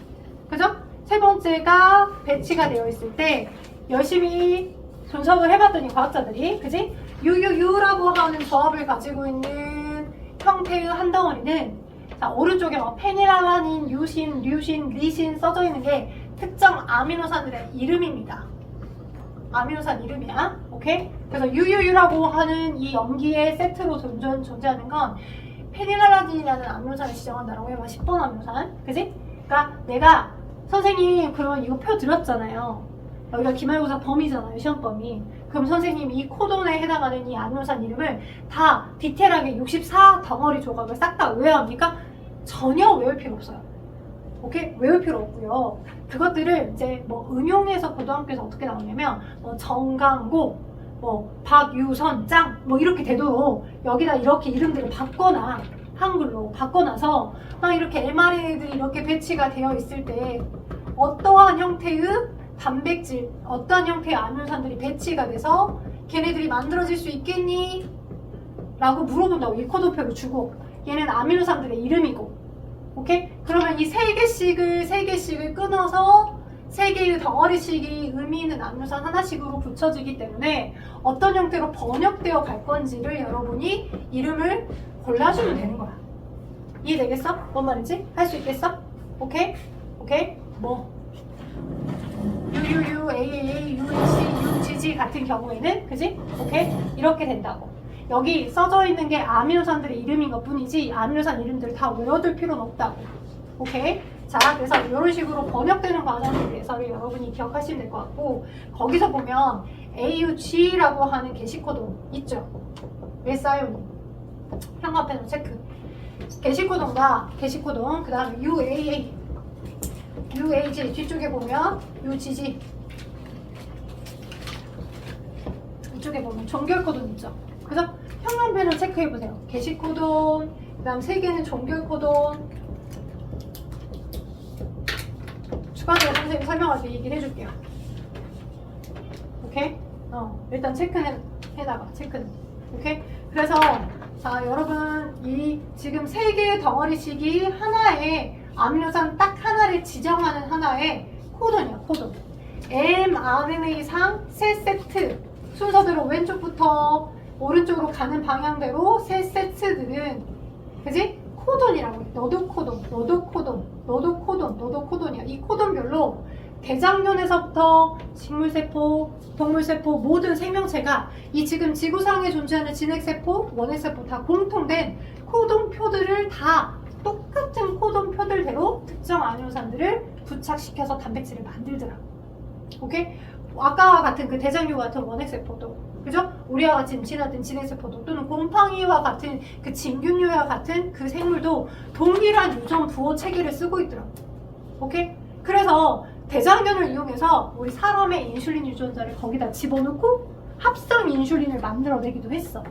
그죠? 세 번째가 배치가 되어 있을 때 열심히 분석을 해봤더니 과학자들이, 그지? UUU라고 하는 조합을 가지고 있는 형태의 한 덩어리는 자, 오른쪽에 뭐 페닐알라닌, 유신, 류신, 리신 써져 있는 게 특정 아미노산들의 이름입니다. 아미노산 이름이야. 오케이? 그래서 UUU라고 하는 이 염기의 세트로 존재하는 건 페닐알라닌이라는 아미노산을 지정한다라고 해봐. 10번 아미노산. 그지? 그러니까 내가 선생님 그러면 이거 표 드렸잖아요. 여기가 기말고사 범위잖아요. 시험 범위. 그럼 선생님 이 코돈에 해당하는 이 아미노산 이름을 다 디테일하게 64 덩어리 조각을 싹 다 외워야 합니까? 전혀 외울 필요 없어요. 오케이? 외울 필요 없고요. 그것들을 이제 뭐 응용해서 고등학교에서 어떻게 나오냐면 뭐 정강고, 뭐 박유선 짱, 뭐 이렇게 되도록 여기다 이렇게 이름들을 바꿔놔. 한글로 바꿔놔서 막 이렇게 mRNA들이 이렇게 배치가 되어 있을 때 어떠한 형태의 단백질, 어떠한 형태의 아미노산들이 배치가 돼서 걔네들이 만들어질 수 있겠니? 라고 물어본다고. 이 코드표를 주고 얘는 아미노산들의 이름이고, 오케이? 그러면 이 세 개씩을 끊어서 세 개의 덩어리씩이 의미 있는 아미노산 하나씩으로 붙여지기 때문에 어떤 형태로 번역되어 갈 건지를 여러분이 이름을 골라주면 되는 거야. 이해되겠어? 뭔 말인지? 할 수 있겠어? 오케이? 오케이? 뭐? UUU, AAA, UHC, UGG 같은 경우에는, 그지? 오케이? 이렇게 된다고. 여기 써져 있는 게 아미노산들의 이름인 것 뿐이지 아미노산 이름들을 다 외워둘 필요는 없다고. 오케이? 자, 그래서 이런 식으로 번역되는 과정에 대해서를 여러분이 기억하시면 될 것 같고, 거기서 보면 AUG라고 하는 게시코드 있죠? 메사이오닌 형광펜으로 체크. 게시코드과 게시코드, 그 다음에 UAA, UAG 뒤쪽에 보면 UGG, 이쪽에 보면 종결 코드 있죠? 그래서 형광펜으로 체크해보세요. 게시코돈, 그 다음 세 개는 종결 코돈. 추가적으로 선생님이 설명할 때 얘기를 해줄게요. 오케이? 일단 체크는 해다가 체크는. 오케이? 그래서 자, 여러분 이 지금 세 개의 덩어리씩이 하나의 아미노산 딱 하나를 지정하는 하나의 코돈이야, 코돈. mRNA상 세 세트 순서대로 왼쪽부터 오른쪽으로 가는 방향대로 세 세트들은, 그지? 코돈이라고 해. 너도 코돈, 너도 코돈, 너도 코돈, 너도 코돈이야. 이 코돈별로 대장균에서부터 식물세포, 동물세포, 모든 생명체가 이 지금 지구상에 존재하는 진핵세포, 원핵세포 다 공통된 코돈표들을 다 똑같은 코돈표들대로 특정 아미노산들을 부착시켜서 단백질을 만들더라. 오케이? 아까와 같은 그 대장균 같은 원핵세포도, 그죠? 우리와 같이 임신하던 진핵세포도, 또는 곰팡이와 같은 그 진균류와 같은 그 생물도 동일한 유전 부호 체계를 쓰고 있더라고. 오케이? 그래서 대장균을 이용해서 우리 사람의 인슐린 유전자를 거기다 집어넣고 합성 인슐린을 만들어내기도 했어.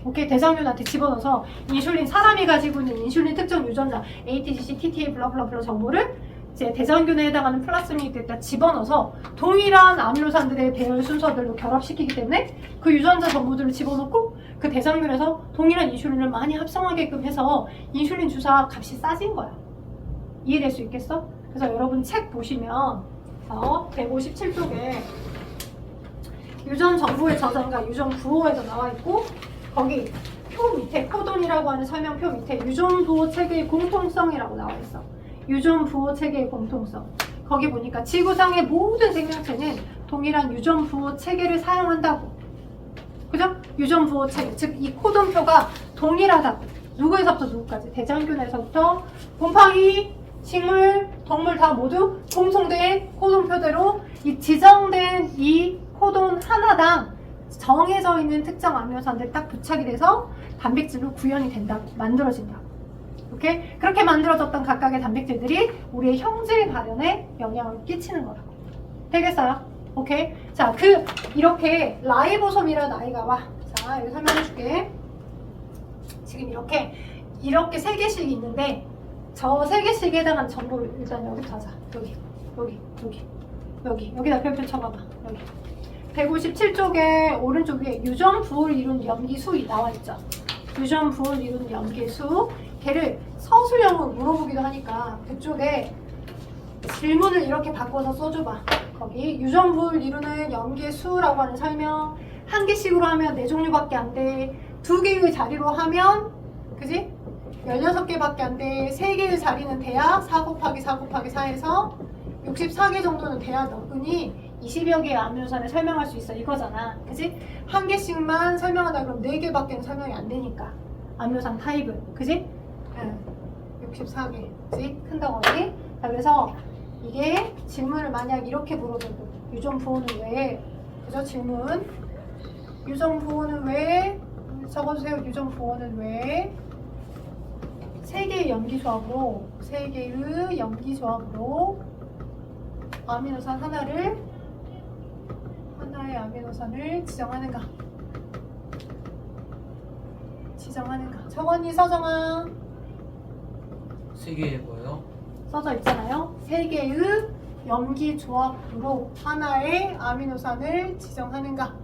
오케이? 대장균한테 집어넣어서 인슐린, 사람이 가지고 있는 인슐린 특정 유전자 ATGC, TTA, 블라블라블라 정보를 이제 대장균에 해당하는 플라스미드에다 집어넣어서 동일한 아미노산들의 배열 순서들로 결합시키기 때문에 그 유전자 정보들을 집어넣고 그 대장균에서 동일한 인슐린을 많이 합성하게끔 해서 인슐린 주사 값이 싸진 거야. 이해될 수 있겠어? 그래서 여러분 책 보시면 157쪽에 유전 정보의 저장과 유전 부호에서 나와 있고, 거기 표 밑에 코돈이라고 하는 설명표 밑에 유전 부호 체계의 공통성이라고 나와 있어. 유전 부호 체계의 공통성. 거기 보니까 지구상의 모든 생명체는 동일한 유전 부호 체계를 사용한다고. 그죠? 유전 부호 체계. 즉, 이 코돈표가 동일하다고. 누구에서부터 누구까지? 대장균에서부터 곰팡이, 식물, 동물 다 모두 공통된 코돈표대로 이 지정된 이 코돈 하나당 정해져 있는 특정 아미노산들 딱 부착이 돼서 단백질로 구현이 된다고. 만들어진다고. 오케이? 그렇게 만들어졌던 각각의 단백질들이 우리의 형질 발현에 영향을 끼치는 거라고. 되겠어요? 오케이? 자, 이렇게 라이보솜이라는 아이가 와. 자, 여기 설명해 줄게. 지금 이렇게 세 개씩 있는데, 저 세 개씩에 해당하는 정보를 일단 여기부터 하자. 여기다 별표 쳐봐봐. 여기. 157쪽에 오른쪽 위에 유전 부호를 이룬 염기수이 나와 있죠. 유전 부호를 이룬 염기수. 걔를 서술형으로 물어보기도 하니까 그쪽에 질문을 이렇게 바꿔서 써줘봐. 거기 유전 부호를 이루는 염기수라고 하는 설명. 한 개씩으로 하면 4종류밖에 안 돼. 2개의 자리로 하면, 그지? 16개밖에 안 돼. 3개의 자리는 돼야 4 곱하기 4 곱하기 4에서 64개 정도는 돼야 너끈히 20여 개의 아미노산을 설명할 수 있어. 이거잖아. 그지? 한 개씩만 설명하다 그러면 4개밖에는 설명이 안 되니까. 아미노산 타입을. 그지? 64개. 그지? 큰 덩어리. 자, 그래서 이게 질문을 만약 이렇게 물어보고, 유전 부호는 왜? 그죠? 질문. 유전 부호는 왜? 적어주세요. 유전 부호는 왜? 세 개의 염기 조합으로 아미노산 하나의 아미노산을 지정하는가? 정원이 서정아 세 개의 뭐예요? 써져 있잖아요. 세 개의 염기 조합으로 하나의 아미노산을 지정하는가?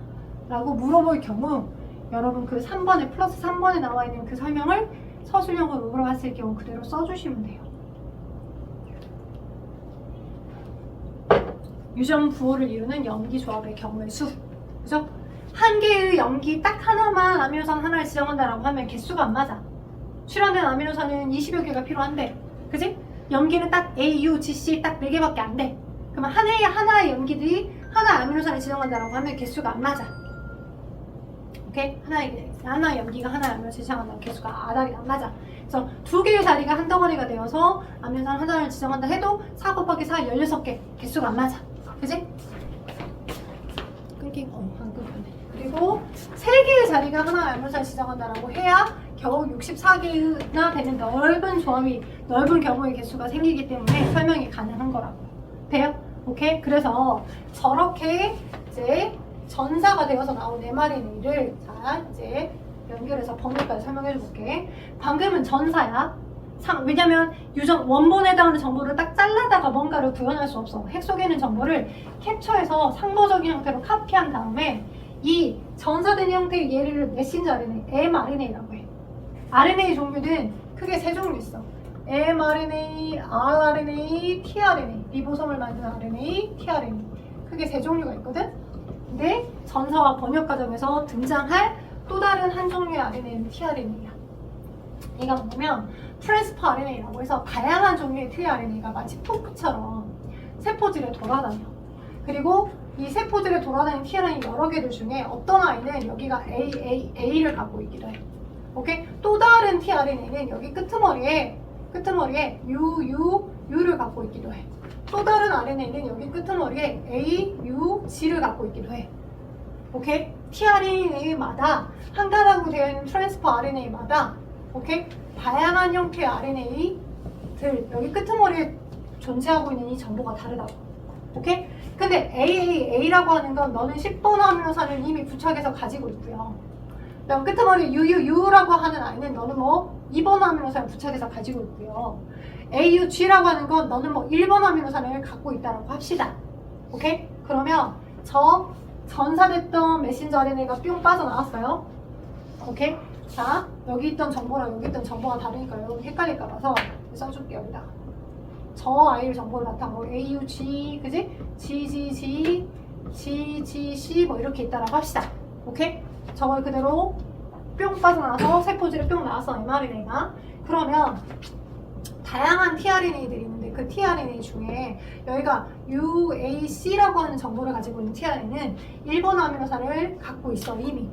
라고 물어볼 경우 여러분 그 3번에 플러스 3번에 나와 있는 그 설명을 서술형으로 물어봤을 경우 그대로 써주시면 돼요. 유전 부호를 이루는 염기 조합의 경우의 수. 그죠? 한 개의 염기 딱 하나만 아미노산 하나를 지정한다라고 하면 개수가 안 맞아. 출현된 아미노산은 20여 개가 필요한데, 그지? 염기는 딱 A, U, G, C 딱 4개밖에 안 돼. 그러면 하나의 염기들이 하나의 아미노산을 지정한다라고 하면 개수가 안 맞아. 오케이? 하나의 염기가 하나의 아미노산을 지정한다면 개수가 아다리가 안 맞아. 그래서 두 개의 자리가 한 덩어리가 되어서 아미노산 하나를 지정한다 해도 4 곱하기 4 16개 개수가 안 맞아. 그지? 안 끊겼네. 그리고 3개의 자리가 하나의 아미노산을 지정한다라고 해야 겨우 64개나 되는 넓은 경우의 개수가 생기기 때문에 설명이 가능한 거라고요. 돼요? 오케이? 그래서 저렇게 이제 전사가 되어서 나온 mRNA를 자 이제 연결해서 번호까지 설명해 줄게. 방금은 전사야. 왜냐면 유전 원본에 해당하는 정보를 딱 잘라다가 뭔가를 구현할 수 없어. 핵 속에 있는 정보를 캡처해서 상보적인 형태로 카피한 다음에 이 전사된 형태의 얘를 메신저 RNA, mRNA라고 해. RNA 종류는 크게 3종류 있어. mRNA, rRNA, tRNA. 리보솜을 만드는 RNA, tRNA. 크게 3종류가 있거든. 근데 전사와 번역 과정에서 등장할 또 다른 한 종류의 RNA는 tRNA야. 얘가 뭐냐면 트랜스퍼 RNA라고 해서 다양한 종류의 tRNA가 마치 펌프처럼 세포질에 돌아다녀. 그리고 이 세포질에 돌아다니는 tRNA 여러 개들 중에 어떤 아이는 여기가 A를 갖고 있기도 해. 오케이? 또 다른 tRNA는 여기 끄트머리에 U를 갖고 있기도 해. 또 다른 RNA는 여기 끄트머리에 A, U, G를 갖고 있기도 해. 오케이? tRNA마다 한 가닥으로 되어 있는 트랜스퍼 RNA마다 오케이? 다양한 형태의 RNA들 여기 끄트머리에 존재하고 있는 이 정보가 다르다고. 오케이? 근데 A라고 하는 건 너는 10번 아미노산을 이미 부착해서 가지고 있고요. 그다음 끄트머리 U라고 하는 아이는 너는 뭐 2번 아미노산을 부착해서 가지고 있고요. AUG라고 하는 건 너는 뭐 1번 아미노산을 갖고 있다고 합시다. 오케이? 그러면 저 전사됐던 메신저 RNA가 뿅 빠져나왔어요. 오케이? 자, 여기 있던 정보랑 여기 있던 정보가 다르니까 여러분 헷갈릴까 봐서 써줄게요. 여기다가 저 아이의 정보를 바탕으로 AUG, 그지? GGC 뭐 이렇게 있다라고 합시다. 오케이? 저걸 그대로 뿅 빠져나와서 세포질에 뿅 나왔어, mRNA가. 그러면 다양한 tRNA들이 있는데 그 tRNA 중에 여기가 UAC라고 하는 정보를 가지고 있는 tRNA는 1번 아미노산을 갖고 있어, 이미.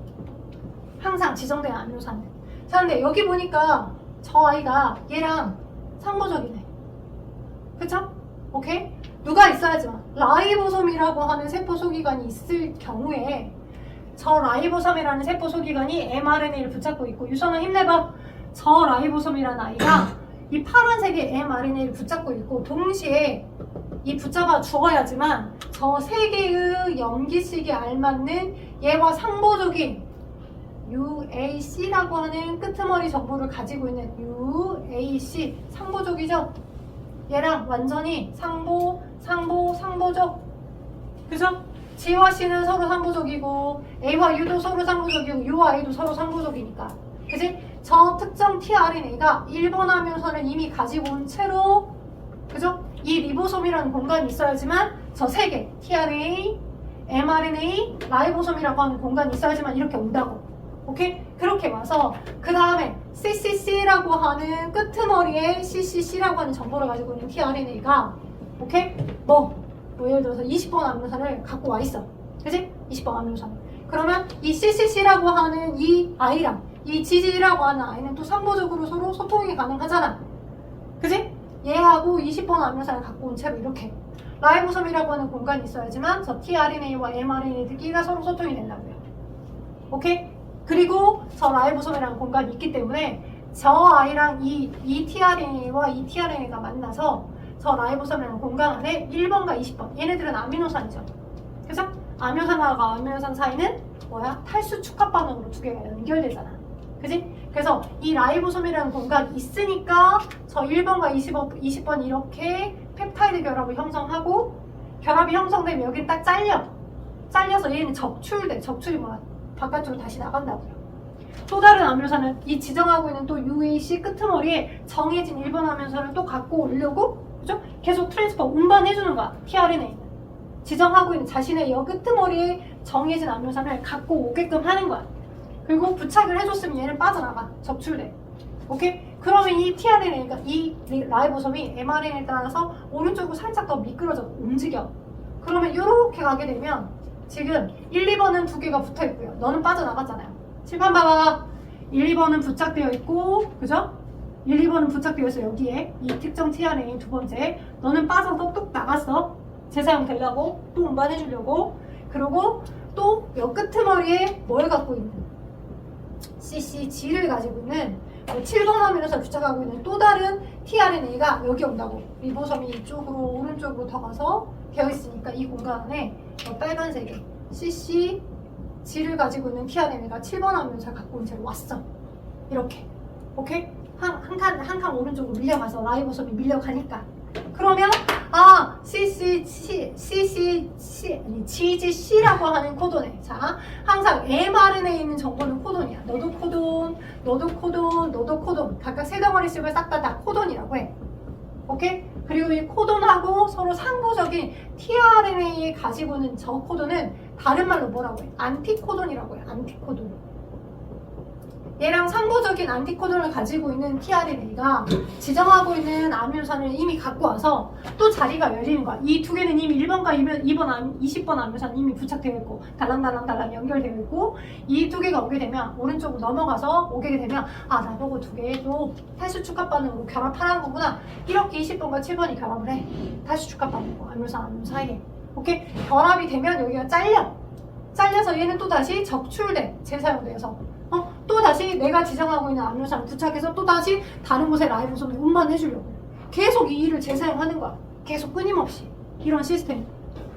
항상 지정된 아미노산은. 자, 근데 여기 보니까 저 아이가 얘랑 상호적이네. 그쵸? 오케이? 누가 있어야지만 라이보솜이라고 하는 세포 소기관이 있을 경우에 저 라이보솜이라는 세포 소기관이 mRNA를 붙잡고 있고, 유선아 힘내봐. 저 라이보솜이라는 아이가 이 파란색의 mRNA를 붙잡고 있고 동시에 이 붙잡아 주어야지만 저 세 개의 염기식에 알맞는 얘와 상보적인 UAC라고 하는 끄트머리 정보를 가지고 있는 UAC 상보적이죠? 얘랑 완전히 상보적. 그죠? G와 C는 서로 상보적이고 A와 U도 서로 상보적이고 U와 A도 서로 상보적이니까. 그지? 저 특정 tRNA가 1번 아미노산을 이미 가지고 온 채로, 그죠? 이 리보솜이라는 공간이 있어야지만 저 세 개 tRNA, mRNA, 라이보솜이라고 하는 공간이 있어야지만 이렇게 온다고. 오케이? 그렇게 와서 그 다음에 CCC라고 하는 끄트머리에 CCC라고 하는 정보를 가지고 있는 tRNA가 오케이? 뭐 예를 들어서 20번 아미노산을 갖고 와 있어. 그지? 20번 아미노산. 그러면 이 CCC라고 하는 이 아이랑 이 GG라고 하는 아이는 또 상보적으로 서로 소통이 가능하잖아. 그지? 얘하고 20번 아미노산을 갖고 온 채로 이렇게 라이보솜이라고 하는 공간이 있어야지만 저 tRNA와 mRNA들끼리가 서로 소통이 된다고요. 오케이? 그리고 저 라이보솜이라는 공간이 있기 때문에 저 아이랑 이 tRNA와 이 tRNA가 만나서 저 라이보솜이라는 공간 안에 1번과 20번 얘네들은 아미노산이죠. 그래서 아미노산하고 아미노산 사이는 뭐야? 탈수 축합 반응으로 두 개가 연결되잖아. 그지? 그래서 이 라이보솜이라는 공간이 있으니까 저 1번과 20번 이렇게 펩타이드 결합을 형성하고 결합이 형성되면 여기는 딱 잘려서 얘는 적출이 뭐야? 바깥으로 다시 나간다고요. 또 다른 아미노산은 이 지정하고 있는 또 UAC 끄트머리에 정해진 1번 아미노산을 또 갖고 오려고 그죠? 계속 트랜스퍼 운반해주는 거야. tRNA는 지정하고 있는 자신의 여 끄트머리에 정해진 아미노산을 갖고 오게끔 하는 거야. 그리고 부착을 해줬으면 얘는 빠져나가. 적출돼. 오케이? 그러면 이 tRNA가 이 라이보솜이 mRNA에 따라서 오른쪽으로 살짝 더 미끄러져 움직여. 그러면 이렇게 가게 되면 지금 1, 2번은 두 개가 붙어 있고요. 너는 빠져나갔잖아요. 칠판 봐봐. 1, 2번은 부착되어 있고, 그죠? 1, 2번은 부착되어 있어 여기에 이 특정 tRNA 두 번째. 너는 빠져서 뚝 나갔어. 재사용 되려고 또 운반해 주려고. 그리고 또 여 끄트머리에 뭘 갖고 있는 CCG를 가지고 있는 7번 아미노산 부착하고 있는 또 다른 tRNA가 여기 온다고. 리보솜이 이쪽으로 오른쪽으로 더 가서 되어 있으니까 이 공간 안에 빨간색의 CCG를 가지고 있는 tRNA가 7번 아미노산을 갖고 있는 채로 왔어. 이렇게. 오케이? 한 칸 오른쪽으로 밀려가서 라이보솜이 밀려가니까. 그러면 GGC라고 하는 코돈에 자 항상 mRNA에 있는 정보는 코돈이야. 너도 코돈 각각 세 덩어리씩을 싹 다 코돈이라고 해. 오케이? 그리고 이 코돈하고 서로 상부적인 tRNA에 가지고 있는 저 코돈은 다른 말로 뭐라고 해? 안티코돈이라고 해. 안티코돈. 얘랑 상부적인 안티코돈을 가지고 있는 tRNA가 지정하고 있는 아미노산을 이미 갖고 와서 또 자리가 열리는 거야. 이 두 개는 이미 1번과 20번 아미노산 이미 부착되어 있고 달랑 연결되어 있고 이 두 개가 오게 되면 오른쪽으로 넘어가서 오게 되면 나보고 두 개도 탈수 축합 반응으로 결합하는 거구나. 이렇게 20번과 7번이 결합을 해. 탈수 축합 반응으로 아미노산 사이에. 오케이? 결합이 되면 여기가 잘려서 얘는 또 다시 적출돼. 재사용돼서. 또 다시 내가 지정하고 있는 아미노산을 부착해서 또 다시 다른 곳에 라이보솜을 운반해주려고 계속 이 일을 재사용하는 거야. 계속 끊임없이 이런 시스템.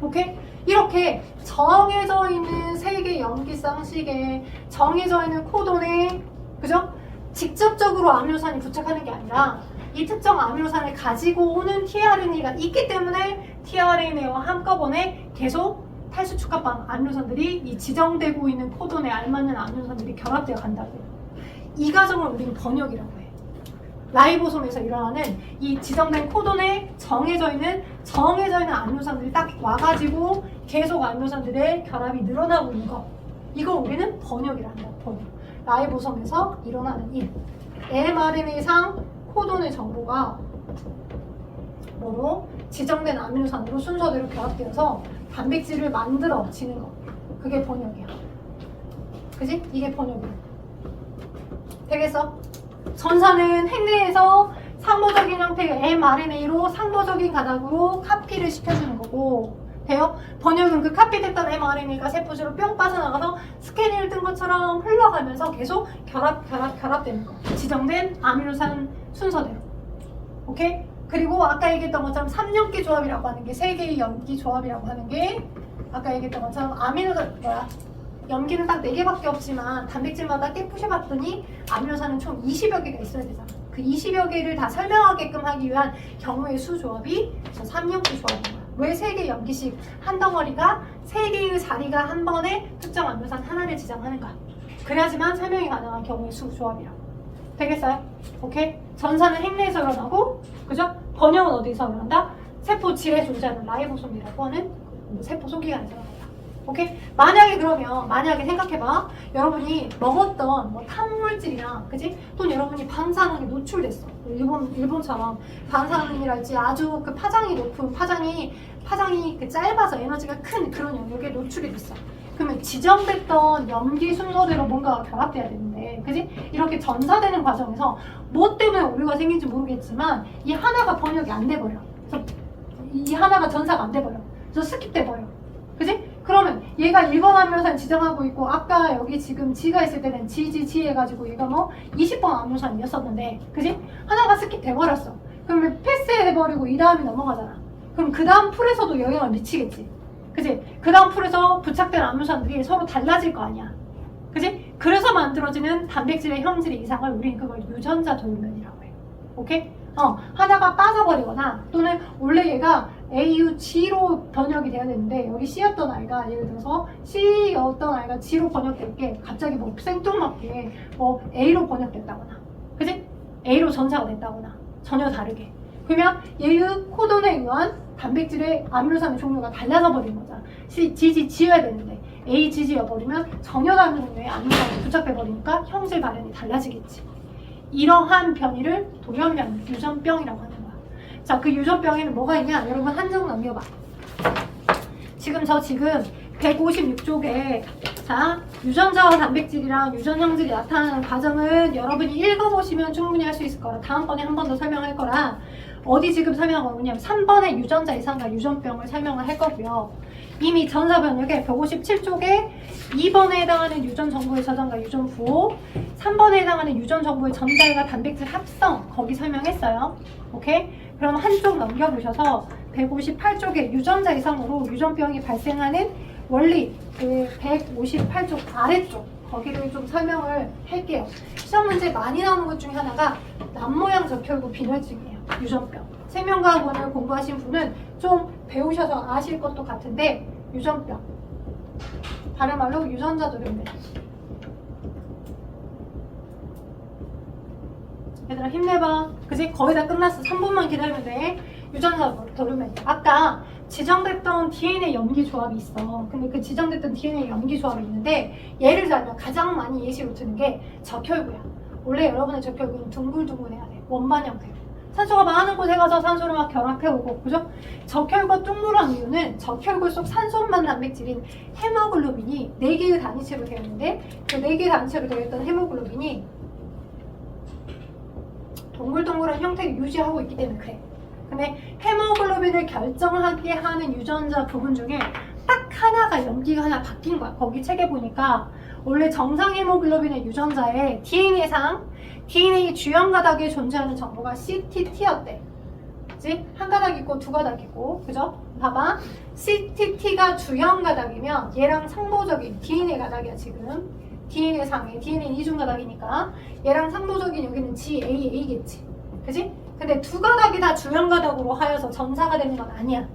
오케이? 이렇게 정해져 있는 세 개의 염기쌍식에 정해져 있는 코돈에 그죠? 직접적으로 아미노산이 부착하는 게 아니라 이 특정 아미노산을 가지고 오는 tRNA가 있기 때문에 tRNA와 한꺼번에 계속 탈수 축합 아미노산들이 이 지정되고 있는 코돈에 알맞는 아미노산들이 결합되어 간다고. 이 과정을 우리는 번역이라고 해. 라이보솜에서 일어나는 이 지정된 코돈에 정해져 있는 아미노산들이 딱 와가지고 계속 아미노산들의 결합이 늘어나고 있는 거. 이걸 우리는 번역이라 한다. 번역. 라이보솜에서 일어나는 일. mRNA상 코돈의 정보가 뭐로 지정된 아미노산으로 순서대로 결합되어서 단백질을 만들어지는 거. 그게 번역이야. 그지? 이게 번역이야. 되겠어? 전사는 핵내에서 상보적인 형태의 mRNA로 상보적인 가닥으로 카피를 시켜주는 거고 돼요? 번역은 그 카피됐던 mRNA가 세포지로 뿅 빠져나가서 스캐닝을 뜬 것처럼 흘러가면서 계속 결합되는 거. 지정된 아미노산 순서대로. 오케이? 그리고 아까 얘기했던 것처럼 3연기 조합이라고 하는 게 3개의 염기 조합이라고 하는 게 아까 얘기했던 것처럼 염기는 딱 4개밖에 없지만 단백질마다 깨부셔 봤더니 아미노산은 총 20여 개가 있어야 되잖아. 그 20여 개를 다 설명하게끔 하기 위한 경우의 수 조합이 저 3연기 조합인 거야. 왜 3개의 염기씩 한 덩어리가 3개의 자리가 한 번에 특정 아미노산 하나를 지정하는가. 그래야지만 설명이 가능한 경우의 수 조합이라고. 되겠어요? 오케이? 전사는 핵내에서 일어나고 그죠? 번역은 어디서 일어난다? 세포 질에 존재하는 라이보솜이라고 하는 세포 소기관에서 일어난다. 오케이? 만약에 생각해봐. 여러분이 먹었던 뭐 탕물질이나 그지? 또는 여러분이 방사능에 노출됐어. 일본처럼 방사능이랄지 아주 그 파장이 높은 파장이 그 짧아서 에너지가 큰 그런 영역에 노출이 됐어. 그러면 지정됐던 염기 순서대로 뭔가가 결합돼야 되는데 그지? 이렇게 전사되는 과정에서 뭐 때문에 오류가 생긴지 모르겠지만 이 하나가 번역이 안 돼버려. 그래서 이 하나가 전사가 안 돼버려. 그래서 스킵돼버려. 그지? 그러면 얘가 1번 암묘산 지정하고 있고 아까 여기 지금 G가 있을 때는 G 해가지고 얘가 뭐 20번 암묘산이었었는데 그지? 하나가 스킵 돼버렸어. 그러면 패스해버리고 이 다음이 넘어가잖아. 그럼 그 다음 풀에서도 영향을 미치겠지. 그지? 그 다음 풀에서 부착된 암묘산들이 서로 달라질 거 아니야. 그지? 그래서 만들어지는 단백질의 형질의 이상을 우리는 그걸 유전자 돌면이라고 해. 오케이? 하나가 빠져버리거나 또는 원래 얘가 AUG로 번역이 돼야 되는데 여기 C였던 아이가 예를 들어서 C였던 아이가 G로 번역될 게 갑자기 뭐 생뚱맞게 뭐 A로 번역됐다거나 그지? A로 전사가 됐다거나 전혀 다르게 그러면 얘의 코돈에 의한 단백질의 아미노산의 종류가 달라져 버린 거잖아. G여야 되는데 AGG여 버리면 전혀 다른 종류의 아미노산이 부착돼 버리니까 형질 발현이 달라지겠지. 이러한 변이를 돌연변, 유전병이라고 하는 거야. 자, 그 유전병에는 뭐가 있냐? 여러분 한 장 넘겨봐. 지금 156쪽에 자, 유전자와 단백질이랑 유전 형질이 나타나는 과정은 여러분이 읽어보시면 충분히 할 수 있을 거라. 다음번에 한 번 더 설명할 거라. 어디 지금 설명하고 있냐면 3번의 유전자 이상과 유전병을 설명을 할 거고요. 이미 전사 번역에 157쪽에 2번에 해당하는 유전 정보의 저장과 유전 부호, 3번에 해당하는 유전 정보의 전달과 단백질 합성 거기 설명했어요. 오케이? 그럼 한쪽 넘겨보셔서 158쪽에 유전자 이상으로 유전병이 발생하는 원리 그 158쪽 아래쪽 거기를 좀 설명을 할게요. 시험 문제 많이 나오는 것 중에 하나가 남모양 적혈구 빈혈증이에요. 유전병. 생명과학원을 공부하신 분은 좀 배우셔서 아실 것도 같은데 유전병. 다른 말로 유전자 돌연변. 얘들아 힘내봐. 그지? 거의 다 끝났어. 3분만 기다리면 돼. 유전자 돌연변. 아까 지정됐던 DNA 염기 조합이 있어. 근데 그 지정됐던 DNA 염기 조합이 있는데 예를 들면 가장 많이 예시로 드는 게 적혈구야. 원래 여러분의 적혈구는 둥글둥글해야 돼. 원반 형태로. 산소가 많은 곳에 가서 산소를 막 결합해오고, 그죠? 적혈구가 둥그런 이유는 적혈구 속 산소만 단백질인 헤모글로빈이 4개의 단위체로 되어 있는데 그 4개의 단위체로 되어 있던 헤모글로빈이 동글동글한 형태를 유지하고 있기 때문에 그래. 근데 헤모글로빈을 결정하게 하는 유전자 부분 중에 딱 하나가 염기가 하나 바뀐 거야. 거기 책에 보니까 원래 정상 헤모글로빈의 유전자에 DNA상 DNA 주연 가닥에 존재하는 정보가 CTT였대. 그치? 한 가닥 있고 두 가닥 있고, 그죠? 봐봐. CTT가 주연 가닥이면 얘랑 상보적인 DNA 가닥이야 지금. DNA 상에 DNA 이중 가닥이니까 얘랑 상보적인 여기는 GAA겠지. 그치? 근데 두 가닥이 다 주연 가닥으로 하여서 전사가 되는 건 아니야.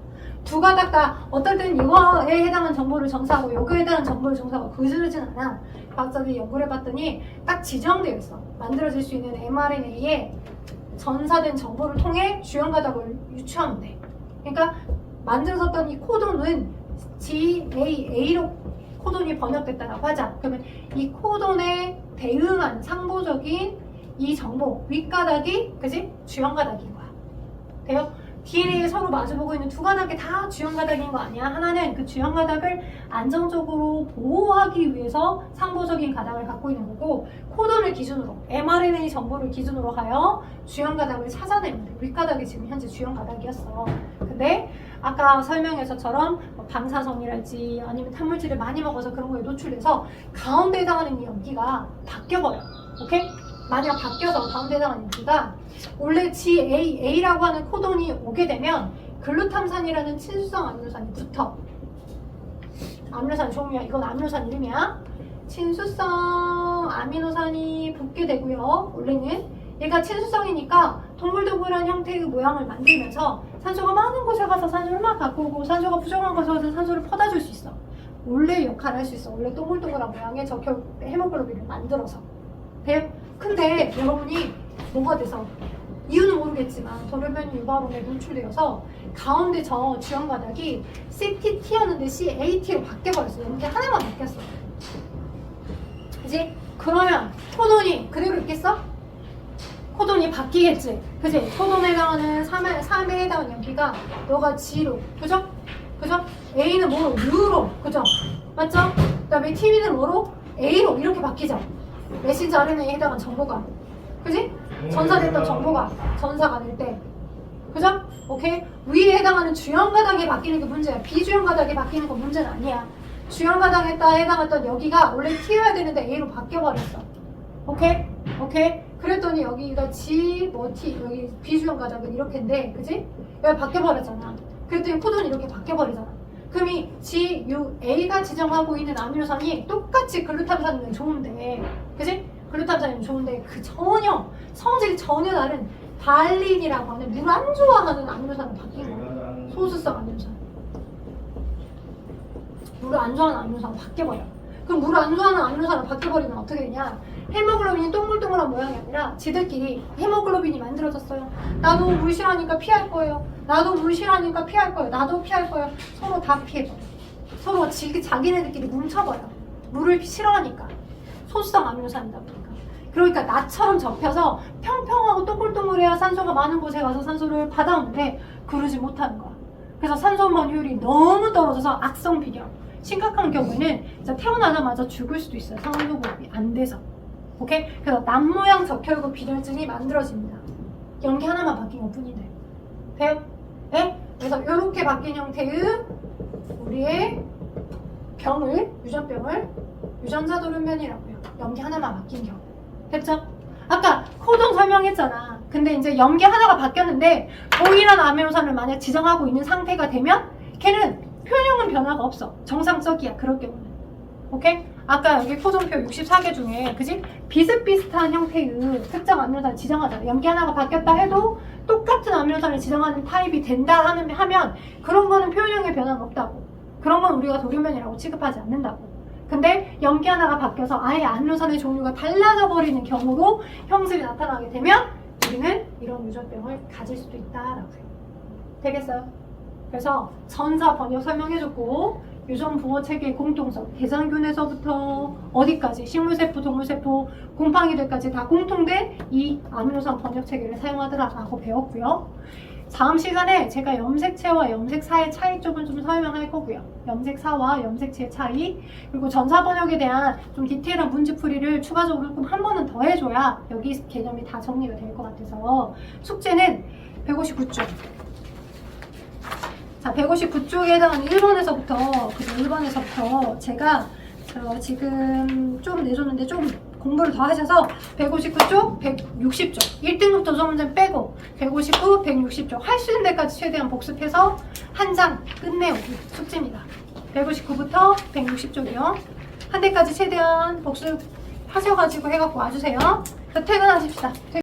두 가닥 다 어떨 땐 이거에 해당하는 정보를 전사하고 여기에 해당하는 정보를 전사하고 그러진 않아. 과학자들이 연구를 해봤더니 딱 지정되어 있어. 만들어질 수 있는 mRNA에 전사된 정보를 통해 주연 가닥을 유추하면 돼. 그러니까 만들어졌던 이 코돈은 GAA로 코돈이 번역됐다라고 하자. 그러면 이 코돈에 대응한 상보적인 이 정보 윗가닥이 그지? 주연 가닥인 거야. 돼요? DNA 서로 마주보고 있는 두 가닥이 다 주연 가닥인 거 아니야? 하나는 그 주연 가닥을 안정적으로 보호하기 위해서 상보적인 가닥을 갖고 있는 거고 코돈을 기준으로 mRNA 정보를 기준으로 하여 주연 가닥을 찾아내면 돼. 윗가닥이 지금 현재 주연 가닥이었어. 근데 아까 설명에서처럼 뭐 방사성이랄지 아니면 탄물질을 많이 먹어서 그런 거에 노출돼서 가운데 해당하는 이 염기가 바뀌어버려. 오케이? 만약 바뀌어서 가운데 해당하는 염기가 원래 GAA라고 하는 코돈이 오게 되면 글루탐산이라는 친수성 아미노산이 붙어. 아미노산 종류야. 이건 아미노산 이름이야. 친수성 아미노산이 붙게 되고요. 원래는 얘가 친수성이니까 동글동글한 형태의 모양을 만들면서 산소가 많은 곳에 가서 산소를 막 갖고 오고 산소가 부족한 곳에 가서 산소를 퍼다 줄 수 있어. 원래 역할을 할 수 있어. 원래 동글동글한 모양의 적혈 헤모글로빈을 만들어서. 근데 여러분이 뭐가 돼서 이유는 모르겠지만 돌연변이 유발원에 노출되어서 가운데 저 주연 가닥이 CTT였는데 CAT로 바뀌어버렸어. 이렇게 하나만 바뀌었어. 그지? 그러면 코돈이 그대로 있겠어? 코돈이 바뀌겠지. 그지? 코돈에 해당하는 3에 해당하는 염기가 너가 G로, 그죠? 그죠? A는 뭐로? U로, 그죠? 맞죠? 그 다음에 TV는 뭐로? A로 이렇게 바뀌죠. 메신저 RNA에 해당한 정보가, 그지? 전사됐던 정보가 전사가 될 때, 그죠? 오케이? 위에 해당하는 주형 가닥이 바뀌는 게 문제야. 비주형 가닥이 바뀌는 건 문제는 아니야. 주형 가닥에 해당했던 여기가 원래 T여야 되는데 A로 바뀌어버렸어. 오케이? 오케이? 그랬더니 여기가 G, 뭐 T, 여기 비주형 가닥은 이렇게인데, 그지? 여기 바뀌어버렸잖아. 그랬더니 코드는 이렇게 바뀌어버리잖아. 그럼 이 G, U, A가 지정하고 있는 아미노산이 똑같이 글루탐산이면 좋은데, 그지? 글루탐산이면 좋은데, 그 전혀, 성질이 전혀 다른 발린이라고 하는 물 안 좋아하는 아미노산으로 바뀐 거야. 소수성 아미노산. 물을 안 좋아하는 아미노산으로 바뀌어버려. 그럼 물을 안 좋아하는 아미노산으로 바뀌어버리면 어떻게 되냐? 헤모글로빈이 동글동글한 모양이 아니라 지들끼리 헤모글로빈이 만들어졌어요. 나도 물 싫어하니까 피할 거예요. 나도 물 싫어하니까 피할 거예요. 나도 피할 거예요. 서로 다 피해버려. 서로 자기네들끼리 뭉쳐버려. 물을 싫어하니까. 소수성 아미노산이다 보니까. 그러니까 나처럼 접혀서 평평하고 동글동글해야 산소가 많은 곳에 가서 산소를 받아오는데 그러지 못하는 거야. 그래서 산소 혼합 효율이 너무 떨어져서 악성 비경. 심각한 경우에는 진짜 태어나자마자 죽을 수도 있어요. 산소호흡이 안 돼서. 오케이? 그래서 남모양 적혈구 빈혈증이 만들어집니다. 연기 하나만 바뀐 것 뿐인데. 돼요? 네? 그래서 이렇게 바뀐 형태의 우리의 병을, 유전병을 유전자돌연변이라고요. 염기 하나만 바뀐 경우. 됐죠? 아까 코동 설명했잖아. 근데 이제 염기 하나가 바뀌었는데 동일한 아미노산을 만약 지정하고 있는 상태가 되면 걔는 표현형은 변화가 없어. 정상적이야. 그럴 경우는. 오케이? 아까 여기 코동표 64개 중에 그지? 비슷비슷한 형태의 특정 아미노산을 지정하잖아. 염기 하나가 바뀌었다 해도 똑같은 아미노산을 지정하는 타입이 된다 하면 그런 거는 표현형의 변화는 없다고. 그런 건 우리가 돌연변이라고 취급하지 않는다고. 근데 염기 하나가 바뀌어서 아예 아미노산의 종류가 달라져 버리는 경우로 형질이 나타나게 되면 우리는 이런 유전병을 가질 수도 있다라고 해요. 되겠어요? 그래서 전사 번역 설명해줬고 유전 부호 체계의 공통성, 대장균에서부터 어디까지 식물세포, 동물세포, 곰팡이들까지 다 공통된 이 아미노산 번역 체계를 사용하더라라고 배웠고요. 다음 시간에 제가 염색체와 염색사의 차이점을 좀 설명할 거고요. 염색사와 염색체의 차이, 그리고 전사 번역에 대한 좀 디테일한 문제풀이를 추가적으로 한 번은 더 해줘야 여기 개념이 다 정리가 될 것 같아서 숙제는 159쪽. 자, 159쪽에 해당하는 1번에서부터, 그죠? 1번에서부터 제가 지금 좀 내줬는데 좀 공부를 더 하셔서 159쪽, 160쪽, 1등급 도서문제 빼고 159, 160쪽 할 수 있는 데까지 최대한 복습해서 한 장 끝내오기 숙제입니다. 159부터 160쪽이요. 한 대까지 최대한 복습하셔가지고 해갖고 와주세요. 자, 퇴근하십시다.